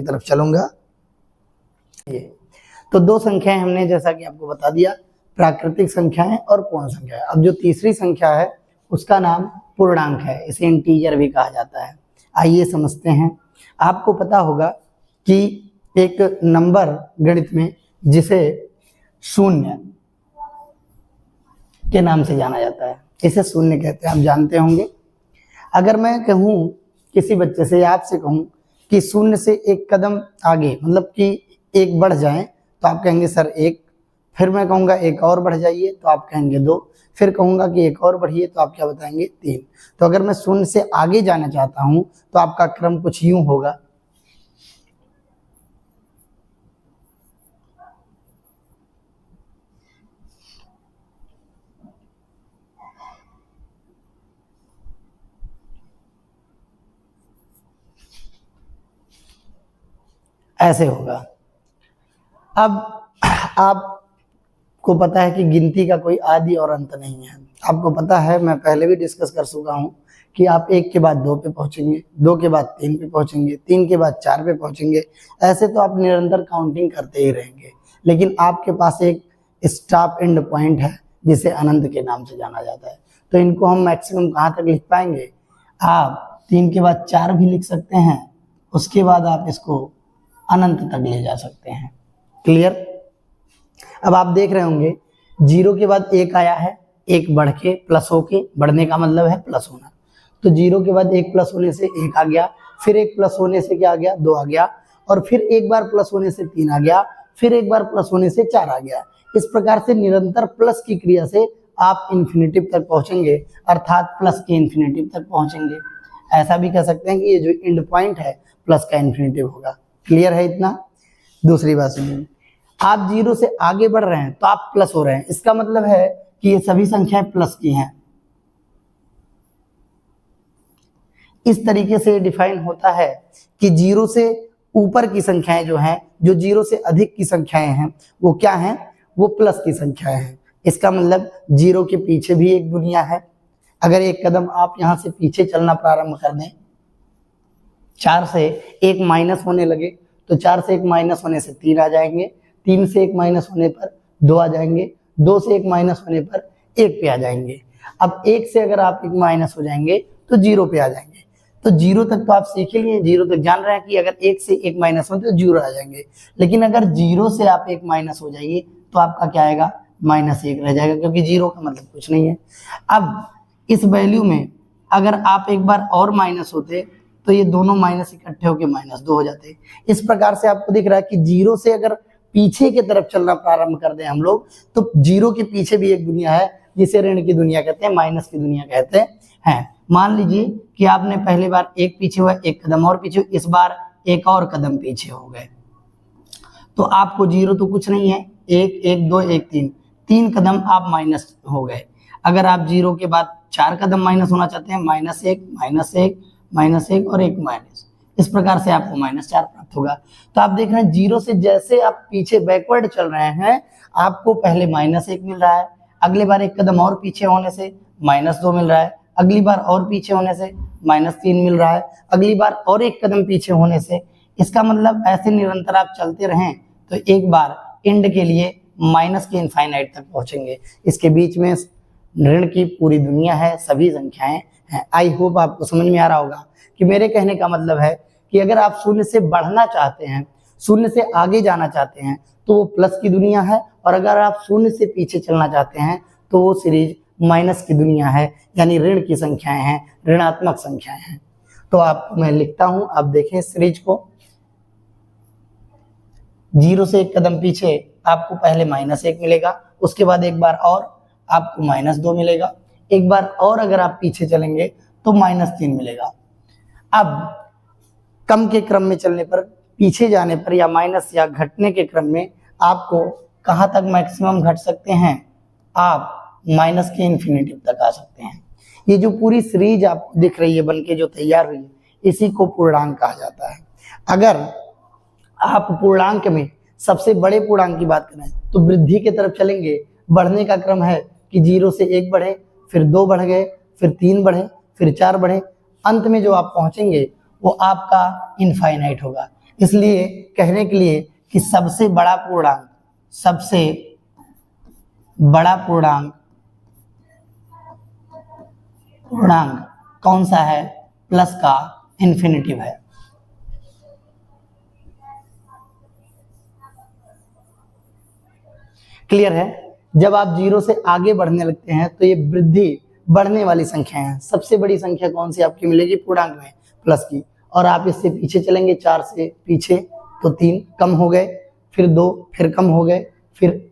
तरफ चलूंगा। ये तो 2 संख्याएं हमने जैसा कि आपको बता दिया, प्राकृतिक संख्याएं और पूर्ण संख्याएं। अब जो तीसरी संख्या है उसका नाम पूर्णांक है, इसे इंटीजर भी कहा जाता है। आइए समझते हैं। आपको पता होगा कि एक नंबर गणित में जिसे शून्य के नाम से जाना जाता है, इसे शून्य कहते हैं, आप जानते होंगे। अगर मैं कहूं किसी बच्चे से या आपसे कहूं कि शून्य से एक कदम आगे, मतलब कि एक बढ़ जाएं, तो आप कहेंगे सर 1। फिर मैं कहूंगा एक और बढ़ जाइए, तो आप कहेंगे 2। फिर कहूंगा कि एक और बढ़िए, तो आप क्या बताएंगे 3। तो अगर मैं शून्य से आगे जाना चाहता हूं तो आपका क्रम कुछ यूं होगा। ऐसे होगा। अब आपको पता है कि गिनती का कोई आदि और अंत नहीं है। आपको पता है, मैं पहले भी डिस्कस कर चुका हूं कि आप 1 के बाद 2 पे पहुंचेंगे, 2 के बाद 3 पे पहुंचेंगे, 3 के बाद 4 पे पहुंचेंगे। ऐसे तो आप निरंतर काउंटिंग करते ही रहेंगे, लेकिन आपके पास एक स्टॉप एंड पॉइंट है जिसे अनंत के नाम से जाना जाता है। तो इनको हम मैक्सिमम कहाँ तक लिख पाएंगे? आप 3 के बाद 4 भी लिख सकते हैं, उसके बाद आप इसको अनंत तक ले जा सकते हैं। क्लियर? अब आप देख रहे होंगे 0 के बाद 1 आया है, 1 बढ़ के प्लस होके, बढ़ने का मतलब है प्लस होना। तो 0 के बाद 1 प्लस होने से 1 आ गया, फिर 1 प्लस होने से क्या आ गया? 2 आ गया, और फिर एक बार प्लस होने से 3 आ गया, फिर एक बार प्लस होने से 4 आ गया। इस प्रकार से निरंतर प्लस की क्रिया से आप इन्फिनिटिव तक पहुंचेंगे, अर्थात प्लस के इन्फिनिटिव तक पहुंचेंगे। ऐसा भी कह सकते हैं कि ये जो एंड पॉइंट है प्लस का इन्फिनिटिव होगा। क्लियर है इतना? दूसरी बात सुनिए, आप 0 से आगे बढ़ रहे हैं तो आप प्लस हो रहे हैं, इसका मतलब है कि ये सभी संख्याएं प्लस की हैं। इस तरीके से डिफाइन होता है कि 0 से ऊपर की संख्याएं जो हैं, जो 0 से अधिक की संख्याएं हैं, वो क्या हैं? वो प्लस की संख्याएं हैं। इसका मतलब 0 के पीछे भी एक दुनिया है। अगर एक कदम आप यहां से पीछे चलना प्रारंभ कर दें, 4 से 1 माइनस होने लगे, तो 4 से 1 माइनस होने से 3 आ जाएंगे, 3 से 1 माइनस होने पर 2 आ जाएंगे, 2 से 1 माइनस होने पर 1 पे आ जाएंगे। अब 1 से अगर आप एक माइनस हो जाएंगे तो 0 पे आ जाएंगे। तो 0 तक तो आप सीख ही लिए, 0 तक जान रहे हैं कि अगर 1 से एक माइनस हो तो 0 आ जाएंगे। लेकिन अगर 0 से आप एक माइनस हो जाइए तो आपका क्या आएगा, -1 रह जाएगा, क्योंकि 0 का मतलब कुछ नहीं है। अब इस वैल्यू में अगर आप एक बार और माइनस होते तो ये दोनों माइनस इकट्ठे होकर -2 हो जाते। इस प्रकार से आपको दिख रहा है कि 0 से अगर पीछे की तरफ चलना प्रारंभ कर दें हम लोग, तो 0 के पीछे भी एक दुनिया है जिसे ऋण की दुनिया कहते हैं, माइनस की दुनिया कहते हैं। मान लीजिए कि आपने पहली बार एक पीछे हुआ, एक कदम और पीछे, इस बार एक और कदम पीछे हो गए, तो आपको 0 तो कुछ नहीं है, 1 1 2 1 3, 3 कदम आप माइनस हो गए। अगर आप 0 के बाद 4 कदम माइनस होना चाहते हैं, -1 -1 और एक माइनस, इस प्रकार से आपको -4 प्राप्त होगा। तो आप देख रहे हैं 0 से जैसे आप पीछे बैकवर्ड चल रहे हैं, आपको पहले -1 मिल रहा है, अगली बार एक कदम और पीछे होने से -2 मिल रहा है, अगली बार और पीछे होने से -3 मिल रहा है, अगली बार और एक कदम पीछे होने से। इसका मतलब ऐसे निरंतर आप चलते रहें तो एक बार एंड के लिए माइनस के इनफाइनाइट तक पहुंचेंगे। इसके बीच में ऋण की पूरी दुनिया है, सभी संख्याएं हैं। आई होप आपको समझ में आ रहा होगा कि मेरे कहने का मतलब है कि अगर आप शून्य से बढ़ना चाहते हैं, शून्य से आगे जाना चाहते हैं, तो वो प्लस की दुनिया है, और अगर आप शून्य से पीछे चलना चाहते हैं तो वो सीरीज माइनस की दुनिया है, यानी ऋण की संख्याएं हैं, ऋणात्मक संख्याएं हैं। तो आप मैं लिखता हूं, आप देखें सीरीज को। 0 से एक कदम पीछे आपको पहले -1 मिलेगा, उसके बाद एक बार और आपको -2 मिलेगा, एक बार और अगर आप पीछे चलेंगे तो -3 मिलेगा। अब कम के क्रम में चलने पर, पीछे जाने पर, या माइनस या घटने के क्रम में आपको कहां तक मैक्सिमम घट सकते हैं, आप माइनस के इन्फिनिटिव तक आ सकते हैं। ये जो पूरी सीरीज आपको दिख रही है बनके जो तैयार हुई है, इसी को पूर्णांक कहा जाता है। अगर आप पूर्णांक में सबसे बड़े पूर्णांक की बात करें तो वृद्धि की तरफ चलेंगे, बढ़ने का क्रम है कि 0 से 1 बढ़े, फिर 2 बढ़ गए, फिर 3 बढ़े, फिर 4 बढ़े, अंत में जो आप पहुंचेंगे वो आपका इनफाइनाइट होगा। इसलिए कहने के लिए कि सबसे बड़ा पूर्णांक कौन सा है, प्लस का इन्फिनिटिव है। क्लियर है? जब आप 0 से आगे बढ़ने लगते हैं तो ये वृद्धि बढ़ने वाली संख्या है। सबसे बड़ी संख्या कौन सी आपकी मिलेगी पूर्णांक में, प्लस की, और आप इससे पीछे चलेंगे, 4 से पीछे तो 3 कम हो गए, फिर 2 फिर कम हो गए, फिर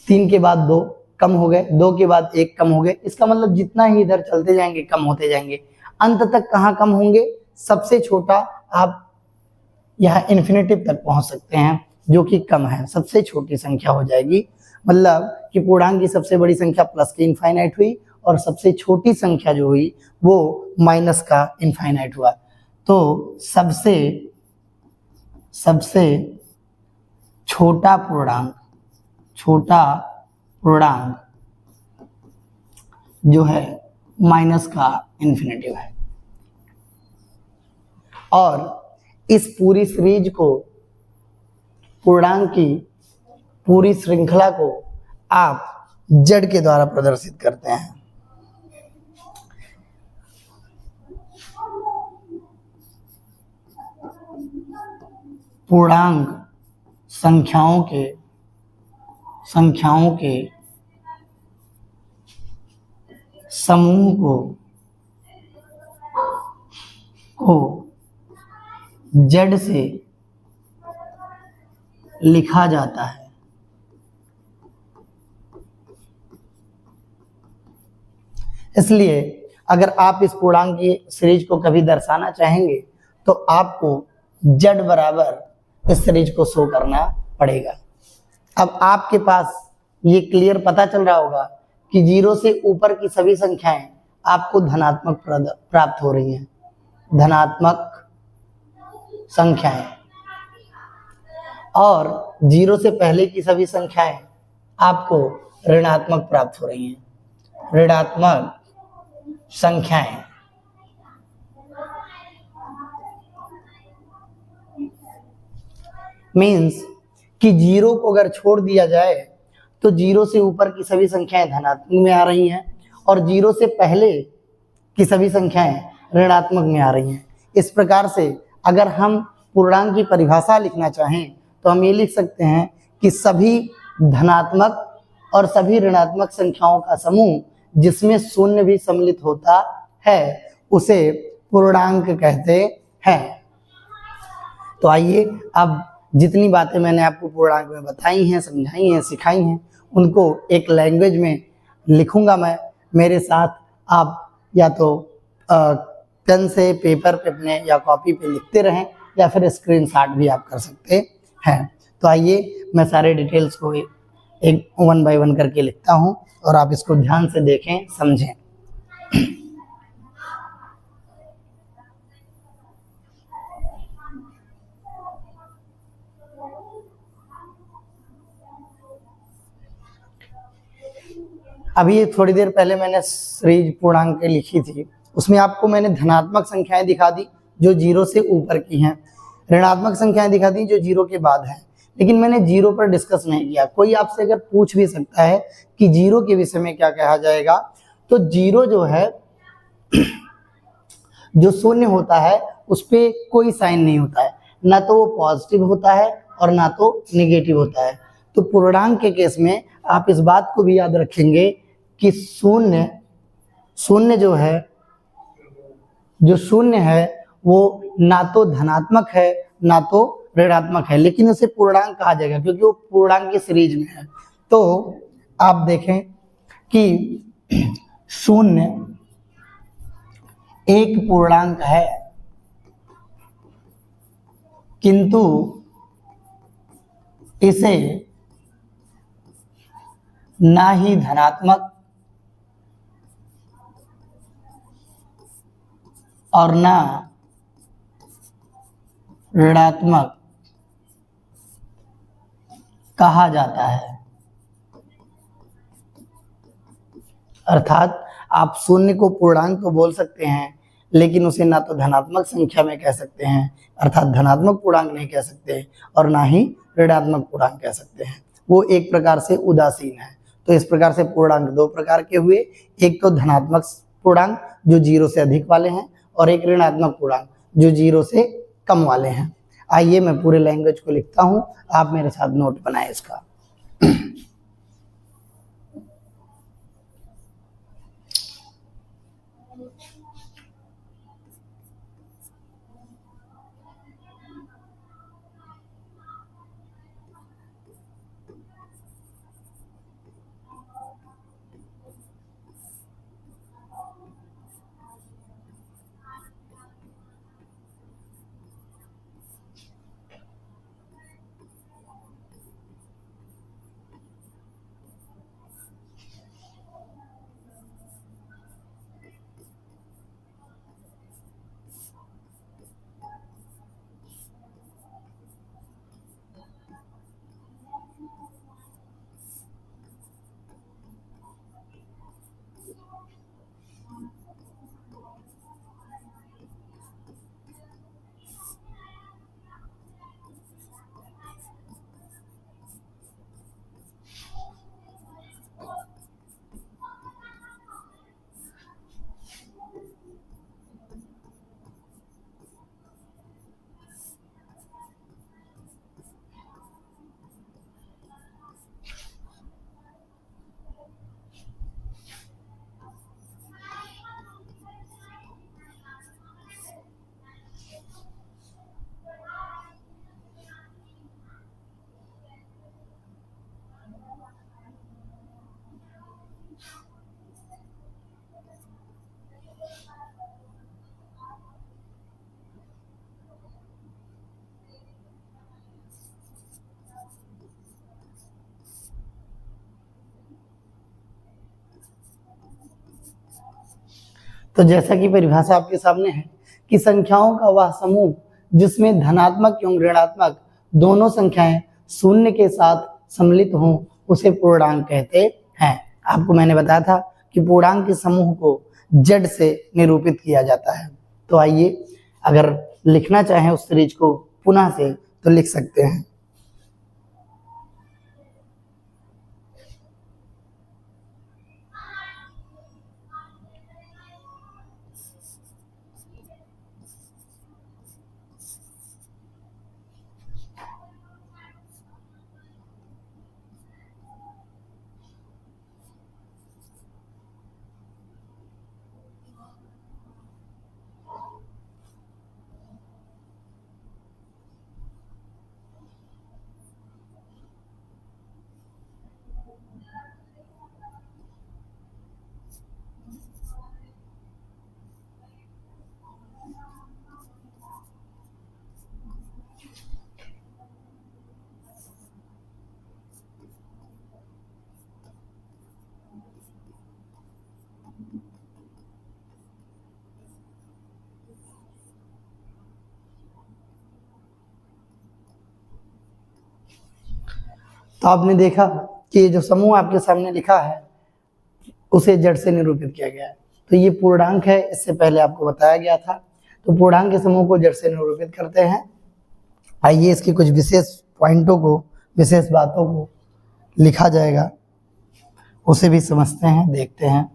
3 के बाद 2 कम हो गए, 2 के बाद 1 कम हो गए। इसका मतलब जितना ही इधर चलते जाएंगे कम होते जाएंगे। अंत तक कहाँ कम होंगे, सबसे छोटा आप यहाँ इन्फिनिटिव तक पहुंच सकते हैं, जो कि कम है, सबसे छोटी संख्या हो जाएगी। मतलब कि पूर्णांक की सबसे बड़ी संख्या प्लस की इनफाइनाइट हुई, और सबसे छोटी संख्या जो हुई वो माइनस का इनफाइनाइट हुआ। तो सबसे छोटा पूर्णांक जो है माइनस का इन्फिनिटिव है। और इस पूरी सीरीज को, पूर्णांक की पूरी श्रृंखला को आप जड़ के द्वारा प्रदर्शित करते हैं। पूर्णांक संख्याओं के समूह को जड़ से लिखा जाता है। इसलिए अगर आप इस पूर्णांक की सीरीज को कभी दर्शाना चाहेंगे तो आपको जड़ बराबर इस सीरीज को शो करना पड़ेगा। अब आपके पास ये क्लियर पता चल रहा होगा कि 0 से ऊपर की सभी संख्याएं आपको धनात्मक प्राप्त हो रही हैं, धनात्मक संख्याएं, और 0 से पहले की सभी संख्याएं आपको ऋणात्मक प्राप्त हो रही हैं, ऋणात्मक संख्याएं। मीन्स कि जीरो को अगर छोड़ दिया जाए तो जीरो से ऊपर की सभी संख्याएं धनात्मक में आ रही हैं और जीरो से पहले की सभी संख्याएं ऋणात्मक में आ रही हैं। इस प्रकार से अगर हम पूर्णांक की परिभाषा लिखना चाहें तो हम ये लिख सकते हैं कि सभी धनात्मक और सभी ऋणात्मक संख्याओं का समूह जिसमें शून्य भी सम्मिलित होता है उसे पूर्णांक कहते हैं। तो आइए अब जितनी बातें मैंने आपको पूर्णांक में बताई हैं, समझाई हैं, सिखाई हैं, उनको एक लैंग्वेज में लिखूंगा मैं। मेरे साथ आप या तो पेन से पेपर पे अपने या कॉपी पे लिखते रहें या फिर स्क्रीनशॉट भी आप कर सकते हैं। तो आइए मैं सारे डिटेल्स को एक 1 बाय 1 करके लिखता हूं और आप इसको ध्यान से देखें, समझें। अभी थोड़ी देर पहले मैंने सीरीज पूर्णांक लिखी थी, उसमें आपको मैंने धनात्मक संख्याएं दिखा दी जो जीरो से ऊपर की हैं, ऋणात्मक संख्याएं दिखा दी जो जीरो के बाद हैं, लेकिन मैंने जीरो पर डिस्कस नहीं किया। कोई आपसे अगर पूछ भी सकता है कि जीरो के विषय में क्या कहा जाएगा, तो जीरो जो है जो शून्य होता है उस पर कोई साइन नहीं होता है, ना तो वो पॉजिटिव होता है और ना तो निगेटिव होता है। तो पूर्णांक के केस में आप इस बात को भी याद रखेंगे कि शून्य जो शून्य है वो ना तो धनात्मक है ना तो ऋणात्मक है, लेकिन उसे पूर्णांक कहा जाएगा क्योंकि वो पूर्णांक की सीरीज में है। तो आप देखें कि शून्य एक पूर्णांक है, किंतु इसे ना ही धनात्मक और ना ऋणात्मक कहा जाता है। अर्थात आप शून्य को पूर्णांक तो बोल सकते हैं, लेकिन उसे ना तो धनात्मक संख्या में कह सकते हैं अर्थात धनात्मक पूर्णांक नहीं कह सकते और ना ही ऋणात्मक पूर्णांक कह सकते हैं। वो एक प्रकार से उदासीन है। तो इस प्रकार से पूर्णांक दो प्रकार के हुए, एक तो धनात्मक पूर्णांक जो जीरो से अधिक वाले हैं और एक ऋणात्मक पूर्णांक जो जीरो से कम वाले हैं। आइए मैं पूरे लैंग्वेज को लिखता हूं, आप मेरे साथ नोट बनाएं इसका। तो जैसा कि परिभाषा आपके सामने है कि संख्याओं का वह समूह जिसमें धनात्मक एवं ऋणात्मक दोनों संख्याएं शून्य के साथ सम्मिलित हों उसे पूर्णांक कहते हैं। आपको मैंने बताया था कि पूर्णांक के समूह को z से निरूपित किया जाता है। तो आइए अगर लिखना चाहें उस सीरीज को पुनः से तो लिख सकते हैं। तो आपने देखा कि ये जो समूह आपके सामने लिखा है उसे जड़ से निरूपित किया गया है। तो ये पूर्णांक है, इससे पहले आपको बताया गया था। तो पूर्णांक के समूह को जड़ से निरूपित करते हैं। आइए इसकी कुछ विशेष पॉइंटों को, विशेष बातों को लिखा जाएगा, उसे भी समझते हैं, देखते हैं।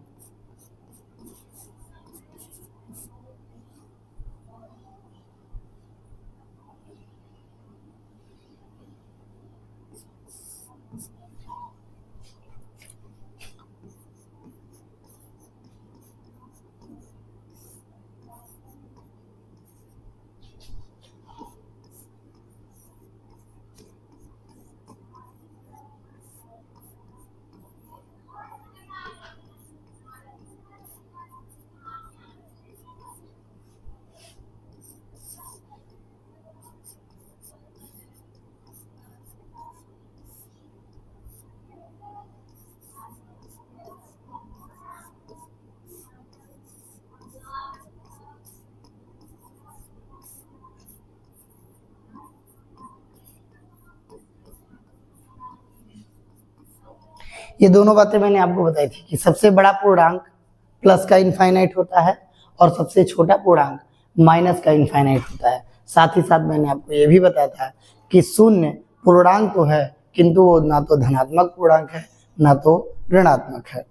ये दोनों बातें मैंने आपको बताई थी कि सबसे बड़ा पूर्णांक प्लस का इनफाइनाइट होता है और सबसे छोटा पूर्णांक माइनस का इनफाइनाइट होता है। साथ ही साथ मैंने आपको ये भी बताया था कि शून्य पूर्णांक तो है, किंतु वो ना तो धनात्मक पूर्णांक है ना तो ऋणात्मक है।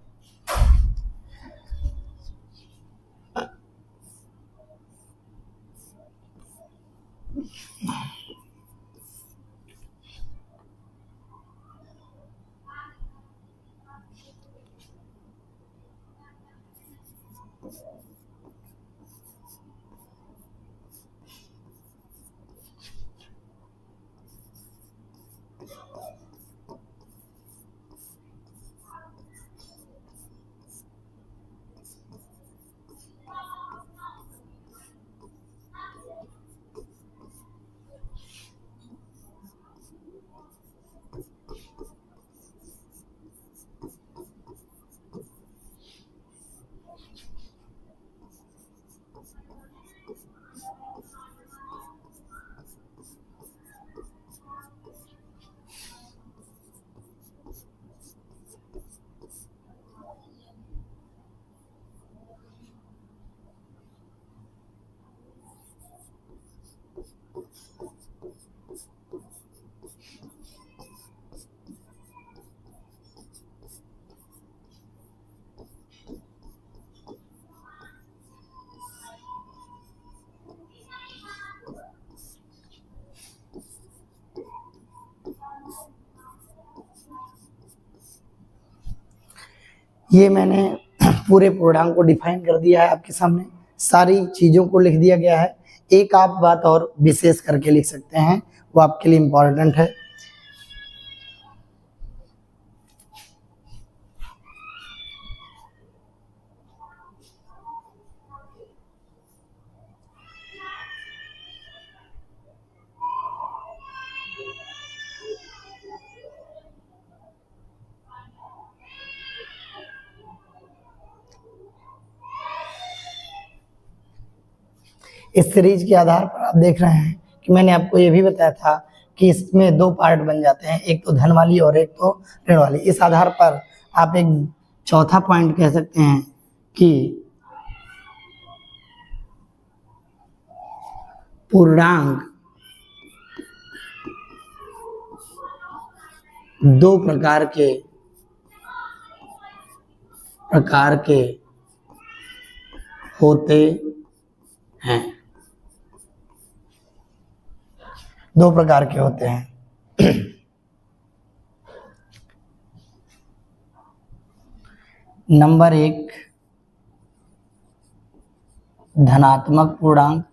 ये मैंने पूरे पूर्णांक को डिफाइन कर दिया है आपके सामने, सारी चीज़ों को लिख दिया गया है। एक आप बात और विशेष करके लिख सकते हैं, वो आपके लिए इम्पोर्टेंट है। इस सीरीज के आधार पर आप देख रहे हैं कि मैंने आपको ये भी बताया था कि इसमें दो पार्ट बन जाते हैं, एक तो धन वाली और एक तो ऋण वाली। इस आधार पर आप एक चौथा पॉइंट कह सकते हैं कि पूर्णांक दो प्रकार के होते हैं, दो प्रकार के होते हैं। नंबर एक, धनात्मक पूर्णांक,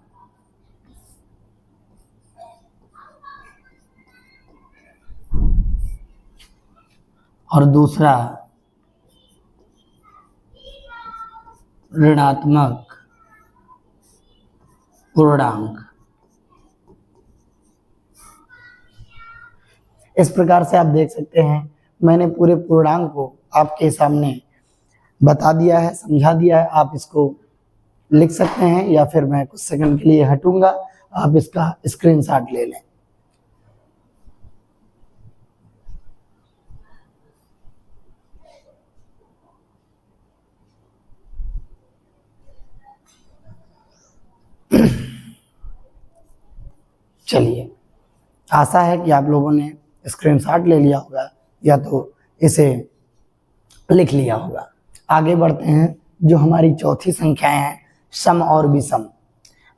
और दूसरा ऋणात्मक पूर्णांक। इस प्रकार से आप देख सकते हैं मैंने पूरे पूर्णांक को आपके सामने बता दिया है, समझा दिया है। आप इसको लिख सकते हैं या फिर मैं कुछ सेकंड के लिए हटूंगा, आप इसका स्क्रीनशॉट ले लें। चलिए, आशा है कि आप लोगों ने स्क्रीनशॉट ले लिया होगा या तो इसे लिख लिया होगा। आगे बढ़ते हैं, जो हमारी चौथी संख्याएं हैं सम और विषम।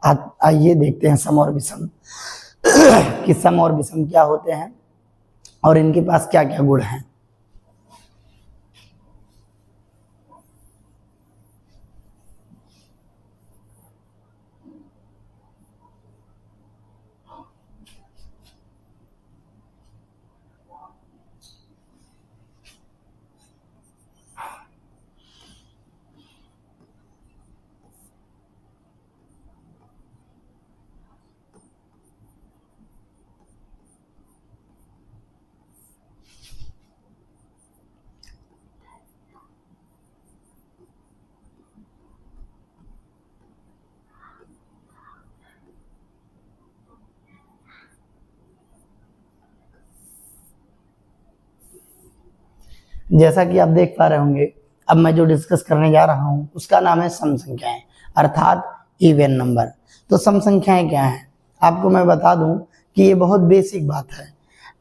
आइए देखते हैं सम और विषम कि सम और विषम क्या होते हैं और इनके पास क्या क्या गुण हैं। जैसा कि आप देख पा रहे होंगे, अब मैं जो डिस्कस करने जा रहा हूं उसका नाम है सम संख्याएं, अर्थात इवन नंबर। तो सम संख्याएं क्या हैं, आपको मैं बता दूं कि ये बहुत बेसिक बात है।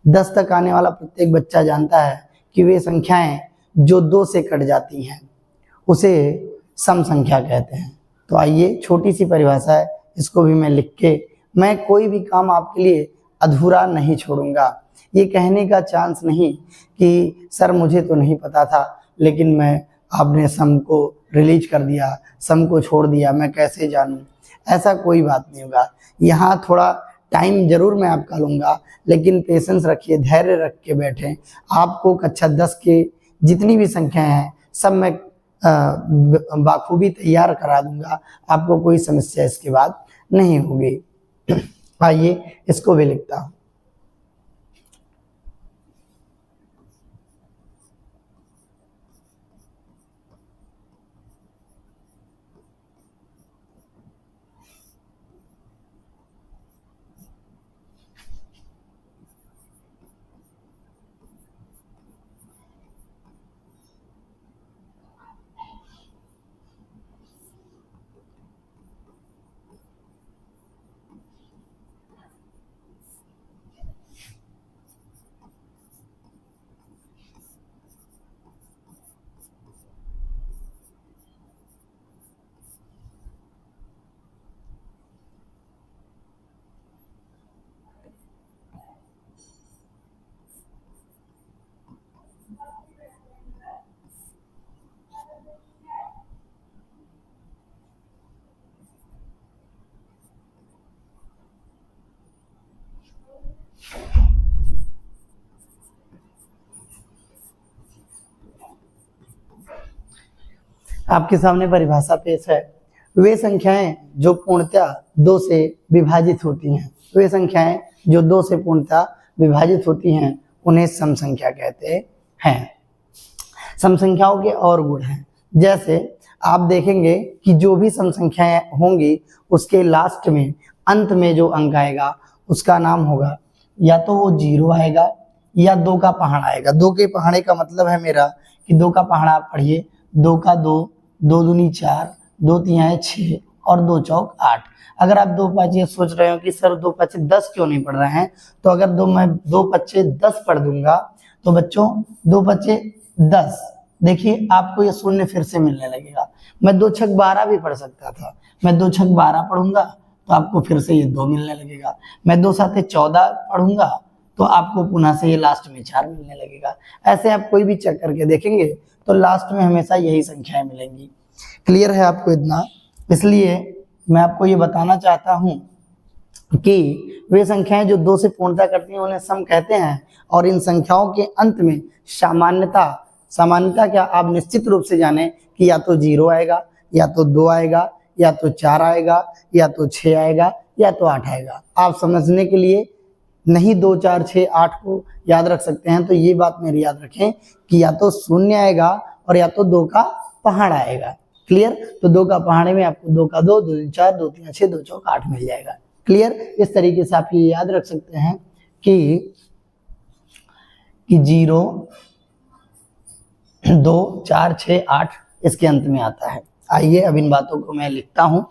10 तक आने वाला प्रत्येक बच्चा जानता है कि वे संख्याएं जो 2 से कट जाती हैं उसे सम संख्या कहते हैं। तो आइए, छोटी सी परिभाषा है, इसको भी मैं लिख के, मैं कोई भी काम आपके लिए अधूरा नहीं छोड़ूंगा। ये कहने का चांस नहीं कि सर मुझे तो नहीं पता था, लेकिन आपने सम को रिलीज कर दिया, सम को छोड़ दिया, मैं कैसे जानूं। ऐसा कोई बात नहीं होगा। यहाँ थोड़ा टाइम जरूर मैं आपका लूँगा, लेकिन पेशेंस रखिए, धैर्य रख के बैठें। आपको कक्षा 10 के जितनी भी संख्याएं हैं सब मैं बाखूबी तैयार करा दूंगा, आपको कोई समस्या इसके बाद नहीं होगी। आइए, इसको भी लिखता हूँ। आपके सामने परिभाषा पेश है। वे संख्याएं जो पूर्णतः 2 से विभाजित होती हैं, वे संख्याएं जो 2 से पूर्णतः विभाजित होती हैं उन्हें सम संख्या कहते हैं। सम संख्याओं के और गुण हैं, जैसे आप देखेंगे कि जो भी सम संख्याएं होंगी उसके लास्ट में, अंत में जो अंक आएगा उसका नाम होगा, या तो वो 0 आएगा या 2 का पहाड़ा आएगा। 2 के पहाड़े का मतलब है मेरा कि 2 का पहाड़ा आप पढ़िए, 2 का 2, 2 दूनी 4, 2 तिहाई 6 और 2 चौक 8। अगर आप 2 पाँचे सोच रहे हो कि सर 2 पाँचे 10 क्यों नहीं पढ़ रहे हैं, तो अगर मैं 2 पाँचे 10 पढ़ दूंगा तो बच्चों 2 पाँचे 10, देखिए आपको ये शून्य फिर से मिलने लगेगा। मैं 2 छक 12 भी पढ़ सकता था, मैं 2 छक 12 पढ़ूंगा तो आपको फिर से ये 2 मिलने लगेगा। मैं 2 साते 14 पढ़ूंगा तो आपको पुनः से ये लास्ट में 4 मिलने लगेगा। ऐसे आप कोई भी चेक करके देखेंगे तो लास्ट में हमेशा यही संख्याएं मिलेंगी। क्लियर है आपको इतना? इसलिए मैं आपको ये बताना चाहता हूं कि वे संख्याएं जो 2 से पूर्णता करती हैं उन्हें सम कहते हैं, और इन संख्याओं के अंत में सामान्यता क्या आप निश्चित रूप से जाने कि या तो 0 आएगा, या तो 2 आएगा, या तो 4 आएगा, या तो 6 आएगा, या तो 8 आएगा। आप समझने के लिए नहीं 2, 4, 6, 8 को याद रख सकते हैं, तो ये बात मेरी याद रखें कि या तो 0 आएगा और या तो 2 का पहाड़ा आएगा। क्लियर? तो 2 का पहाड़े में आपको 2 का 2, 2 दूनी 4, 2 तिहाई 6, 2 चौक 8 मिल जाएगा। क्लियर? इस तरीके से आप ये याद रख सकते हैं कि 0, 2, 4, 6, 8 इसके अंत में आता है। आइए अब इन बातों को मैं लिखता हूं।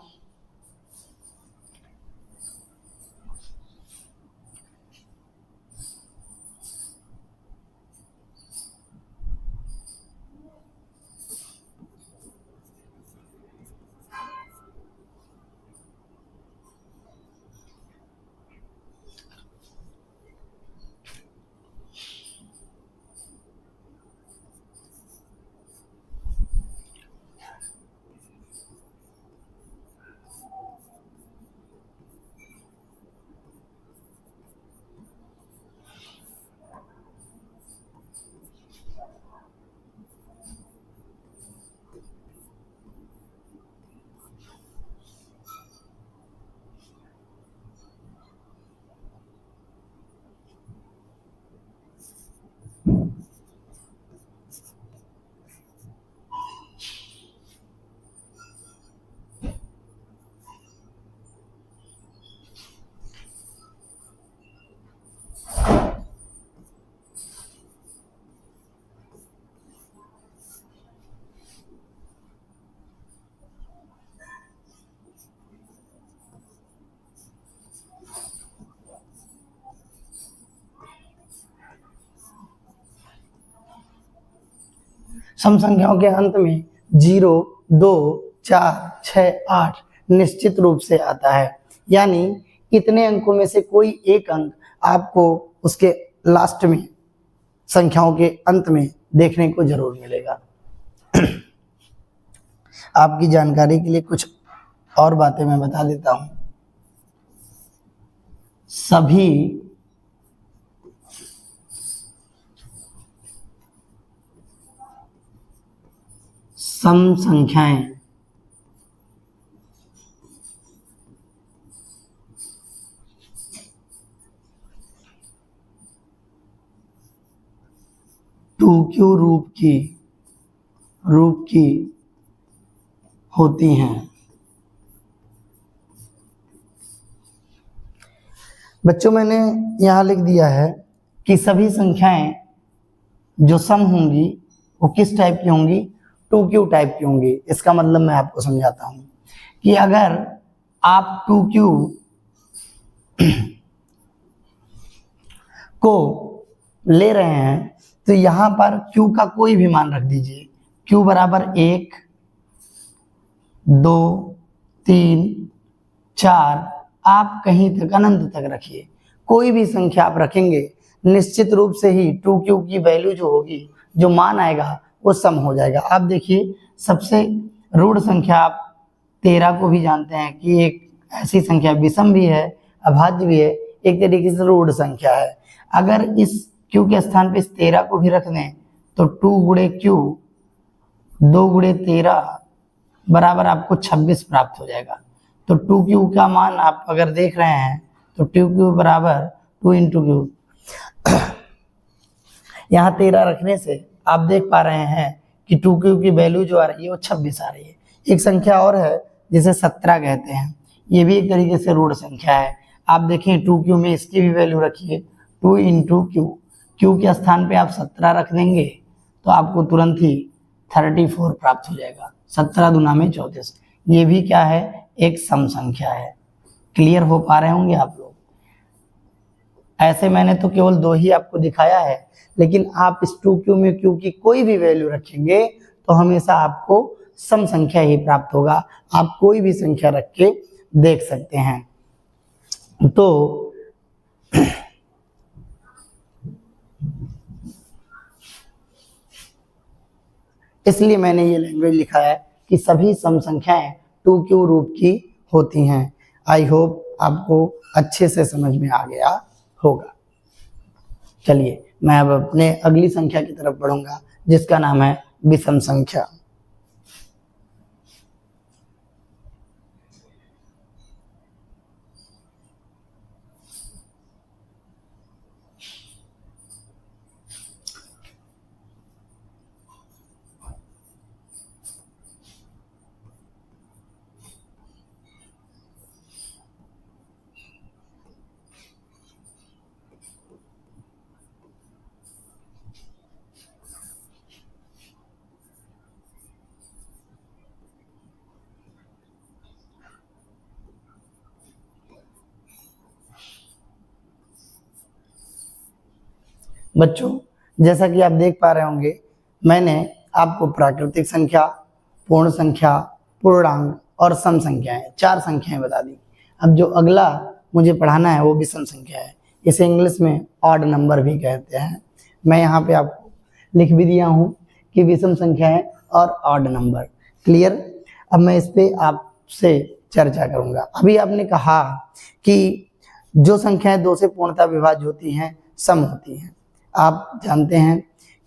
सम संख्याओं के अंत में 0, 2, 4, 6, 8 निश्चित रूप से आता है, यानी इतने अंकों में से कोई एक अंक आपको उसके लास्ट में संख्याओं के अंत में देखने को जरूर मिलेगा। आपकी जानकारी के लिए कुछ और बातें मैं बता देता हूं। सभी सम संख्याएं टू क्यू रूप की होती हैं। बच्चों, मैंने यहाँ लिख दिया है कि सभी संख्याएं जो सम होंगी वो किस टाइप की होंगी, 2q टाइप की होंगी। इसका मतलब मैं आपको समझाता हूं कि अगर आप 2q को ले रहे हैं तो यहां पर q का कोई भी मान रख दीजिए। q बराबर 1, 2, 3, 4, आप कहीं तक अनंत तक रखिए। कोई भी संख्या आप रखेंगे निश्चित रूप से ही 2q की वैल्यू जो होगी, जो मान आएगा वो सम हो जाएगा। आप देखिए, सबसे रूढ़ संख्या आप 13 को भी जानते हैं कि एक ऐसी संख्या विषम भी है, अभाज्य भी है, एक तरीके से रूढ़ संख्या है। अगर इस q के स्थान पे इस 13 को भी रख दें तो 2 गुणे q, 2 गुणे 13 बराबर आपको 26 प्राप्त हो जाएगा। तो 2q का मान आप अगर देख रहे हैं तो 2q बराबर 2 इंटू क्यू। यहाँ 13 रखने से आप देख पा रहे हैं कि 2q की वैल्यू जो आ रही है वो 26 आ रही है। एक संख्या और है जिसे 17 कहते हैं, ये भी एक तरीके से रूढ़ संख्या है। आप देखें 2q में इसकी भी वैल्यू रखिए 2 इंटू क्यू। क्यू के स्थान पे आप 17 रख देंगे तो आपको तुरंत ही 34 प्राप्त हो जाएगा। 17 दूना में 34। ये भी क्या है, एक सम संख्या है। क्लियर हो पा रहे होंगे आप लोग। ऐसे मैंने तो केवल 2 ही आपको दिखाया है, लेकिन आप इस 2q में q की कोई भी वैल्यू रखेंगे तो हमेशा आपको सम संख्या ही प्राप्त होगा। आप कोई भी संख्या रख के देख सकते हैं। तो इसलिए मैंने ये लैंग्वेज लिखा है कि सभी सम संख्याएं 2q रूप की होती हैं। आई होप आपको अच्छे से समझ में आ गया होगा। चलिए, मैं अब अपने अगली संख्या की तरफ बढ़ूंगा जिसका नाम है विषम संख्या। बच्चों, जैसा कि आप देख पा रहे होंगे, मैंने आपको प्राकृतिक संख्या, पूर्ण संख्या, पूर्णांक और सम संख्याएं, 4 संख्याएं बता दी। अब जो अगला मुझे पढ़ाना है वो विषम संख्या है। इसे इंग्लिश में ऑड नंबर भी कहते हैं। मैं यहाँ पे आपको लिख भी दिया हूँ कि विषम संख्याएं और ऑड नंबर। क्लियर? अब मैं इस पे आपसे चर्चा करूँगा। अभी आपने कहा कि जो संख्याएं 2 से पूर्णतः विभाज्य होती हैं सम होती हैं। आप जानते हैं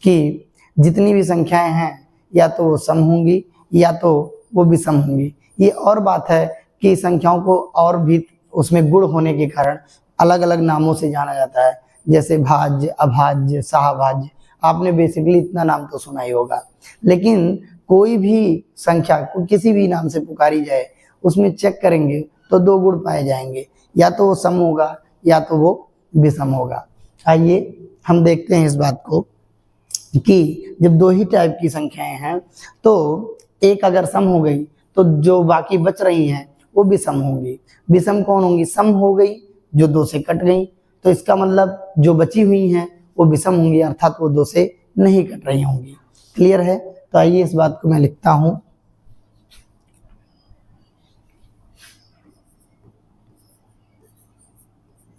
कि जितनी भी संख्याएं हैं या तो वो सम होंगी या तो वो विषम होंगी। ये और बात है कि संख्याओं को और भी उसमें गुण होने के कारण अलग अलग नामों से जाना जाता है, जैसे भाज्य, अभाज्य, सहभाज्य। आपने बेसिकली इतना नाम तो सुना ही होगा। लेकिन कोई भी संख्या को किसी भी नाम से पुकारी जाए, उसमें चेक करेंगे तो 2 गुण पाए जाएंगे, या तो वो सम होगा या तो वो विषम होगा। आइए हम देखते हैं इस बात को कि जब 2 ही टाइप की संख्याएं हैं तो एक अगर सम हो गई तो जो बाकी बच रही हैं वो विषम होंगी। विषम कौन होंगी? सम हो गई जो 2 से कट गई, तो इसका मतलब जो बची हुई हैं वो विषम होंगी, अर्थात वो 2 से नहीं कट रही होंगी। क्लियर है? तो आइए इस बात को मैं लिखता हूं।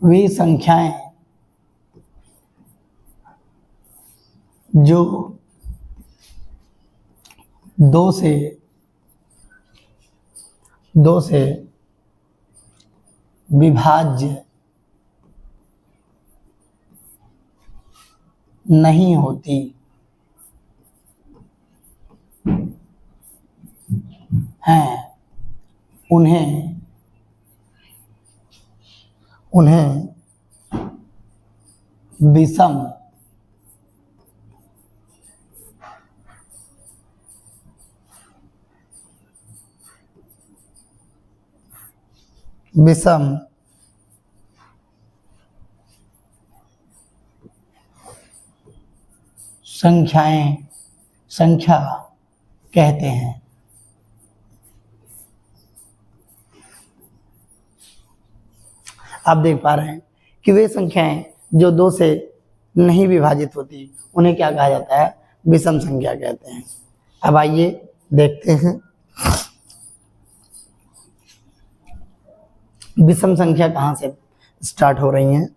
वे संख्याएं जो 2 से विभाज्य नहीं होती हैं, उन्हें विषम संख्या कहते हैं। आप देख पा रहे हैं कि वे संख्याएं जो 2 से नहीं विभाजित होती उन्हें क्या कहा जाता है? विषम संख्या कहते हैं। अब आइए देखते हैं विषम संख्या कहाँ से स्टार्ट हो रही हैं।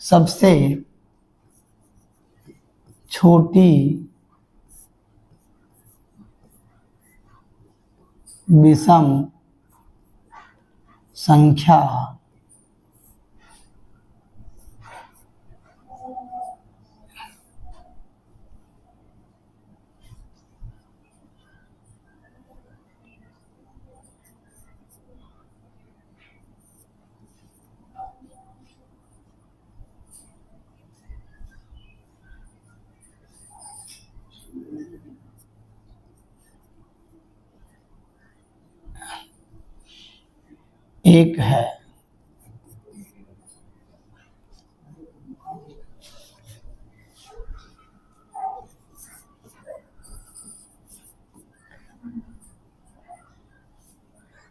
सबसे छोटी विषम संख्या एक है।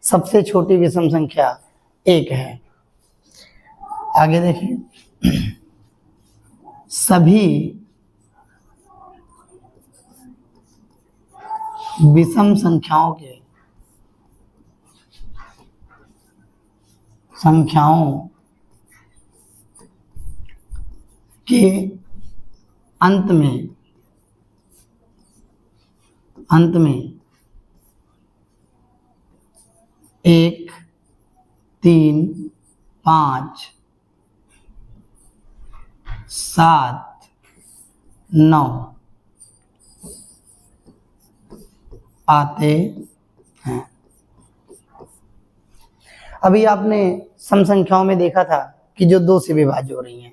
सबसे छोटी विषम संख्या 1 है। आगे देखिए, सभी विषम संख्याओं के अंत में 1, 3, 5, 7, 9 आते हैं। अभी आपने सम संख्याओं में देखा था कि जो 2 से विभाज्य हो रही हैं,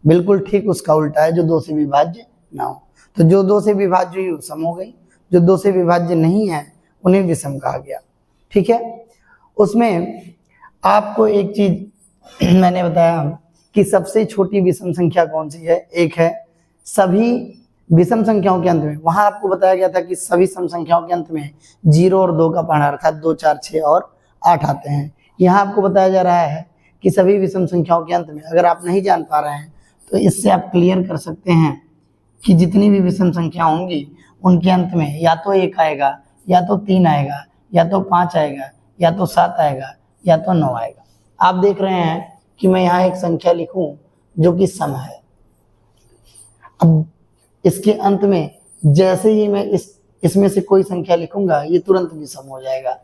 बिल्कुल ठीक उसका उल्टा है, जो 2 से विभाज्य ना हो। तो जो 2 से विभाज्य हुई वो सम हो गई, जो 2 से विभाज्य नहीं है उन्हें विषम कहा गया। ठीक है, उसमें आपको एक चीज मैंने बताया कि सबसे छोटी विषम संख्या कौन सी है? 1 है। सभी विषम संख्याओं के अंत में, वहां आपको बताया गया था कि सभी सम संख्याओं के अंत में 0 और 2 का पढ़ा, अर्थात 2, 4, 6 और 8 आते हैं। यहाँ आपको बताया जा रहा है कि सभी विषम संख्याओं के अंत में, अगर आप नहीं जान पा रहे हैं तो इससे आप क्लियर कर सकते हैं कि जितनी भी विषम संख्या होंगी उनके अंत में या तो 1 आएगा, या तो 3 आएगा, या तो 5 आएगा, या तो 7 आएगा, या तो 9 आएगा। आप देख रहे हैं कि मैं यहाँ एक संख्या लिखूं जो कि सम है। अब इसके अंत में जैसे ही मैं इसमें से कोई संख्या लिखूंगा ये तुरंत विषम हो जाएगा।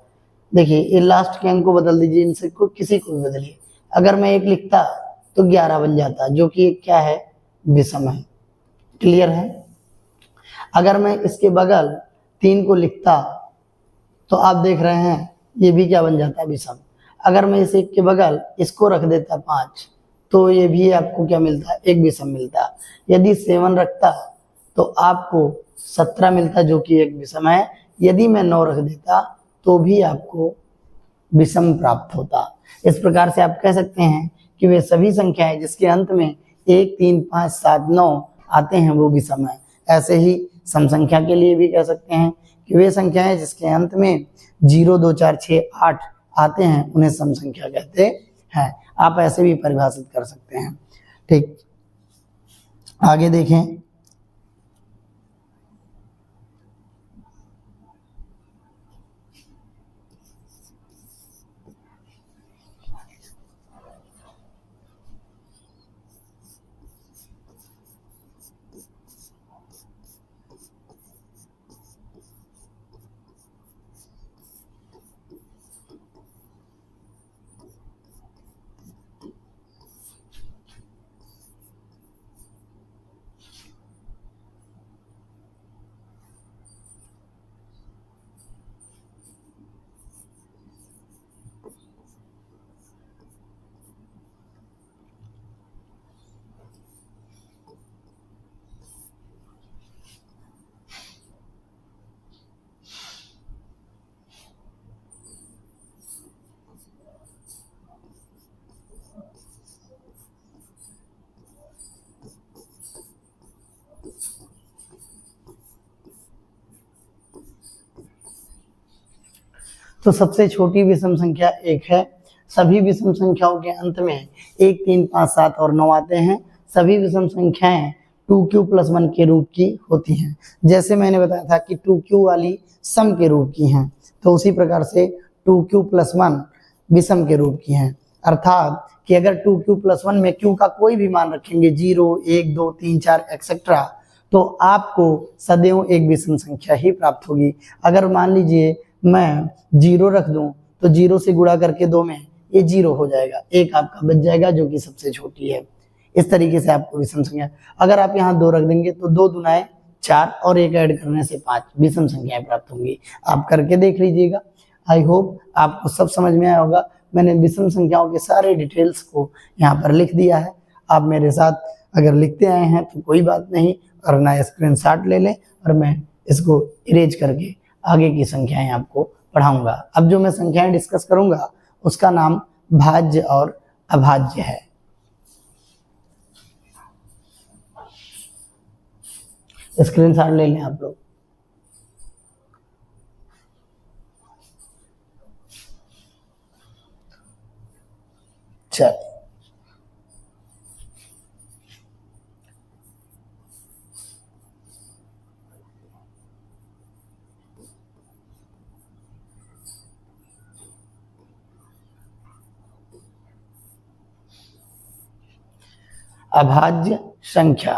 देखिए, ये लास्ट के अंक को बदल दीजिए, इनसे किसी को भी बदलिए। अगर मैं 1 लिखता तो 11 बन जाता, जो कि क्या है? विषम है। क्लियर है? अगर मैं इसके बगल 3 को लिखता तो आप देख रहे हैं ये भी क्या बन जाता? विषम। अगर मैं इस 1 के बगल इसको रख देता 5 तो ये भी आपको क्या मिलता? एक विषम मिलता। यदि 7 रखता तो आपको 17 मिलता, जो कि एक विषम है। यदि मैं 9 रख देता तो भी आपको विषम प्राप्त होता। इस प्रकार से आप कह सकते हैं कि वे सभी संख्याएं जिसके अंत में 1, 3, 5, 7, 9 आते हैं वो विषम है। ऐसे ही सम संख्या के लिए भी कह सकते हैं कि वे संख्याएं जिसके अंत में 0, 2, 4, 6, 8 आते हैं उन्हें सम संख्या कहते हैं। आप ऐसे भी परिभाषित कर सकते हैं। ठीक, आगे देखें। तो सबसे छोटी विषम संख्या 1 है। सभी विषम संख्याओं के अंत में 1, 3, 5, 7 और 9 आते हैं। सभी विषम संख्याएं 2q + 1 के रूप की होती हैं। जैसे मैंने बताया था कि 2q वाली सम के रूप की हैं, तो उसी प्रकार से 2q + 1 विषम के रूप की हैं। अर्थात कि अगर 2q + 1 में q का कोई भी मान रखेंगे 0, 1, 2, 3, 4 एक्सेट्रा, तो आपको सदैव एक विषम संख्या ही प्राप्त होगी। अगर मान लीजिए मैं 0 रख दूं तो 0 से गुणा करके 2 में ये 0 हो जाएगा, 1 आपका बच जाएगा जो कि सबसे छोटी है। इस तरीके से आपको विषम संख्या, अगर आप यहाँ 2 रख देंगे तो 2 दूनाए 4 और 1 ऐड करने से 5 विषम संख्याएं प्राप्त होंगी। आप करके देख लीजिएगा। आई होप आपको सब समझ में आया होगा। मैंने विषम संख्याओं के सारे डिटेल्स को यहाँ पर लिख दिया है। आप मेरे साथ अगर लिखते आए हैं तो कोई बात नहीं, और ना स्क्रीनशॉट ले लें और मैं इसको इरेज करके आगे की संख्याएं आपको पढ़ाऊंगा। अब जो मैं संख्याएं डिस्कस करूंगा उसका नाम भाज्य और अभाज्य है। स्क्रीनशॉट ले लें आप लोग। चलिए, अभाज्य संख्या।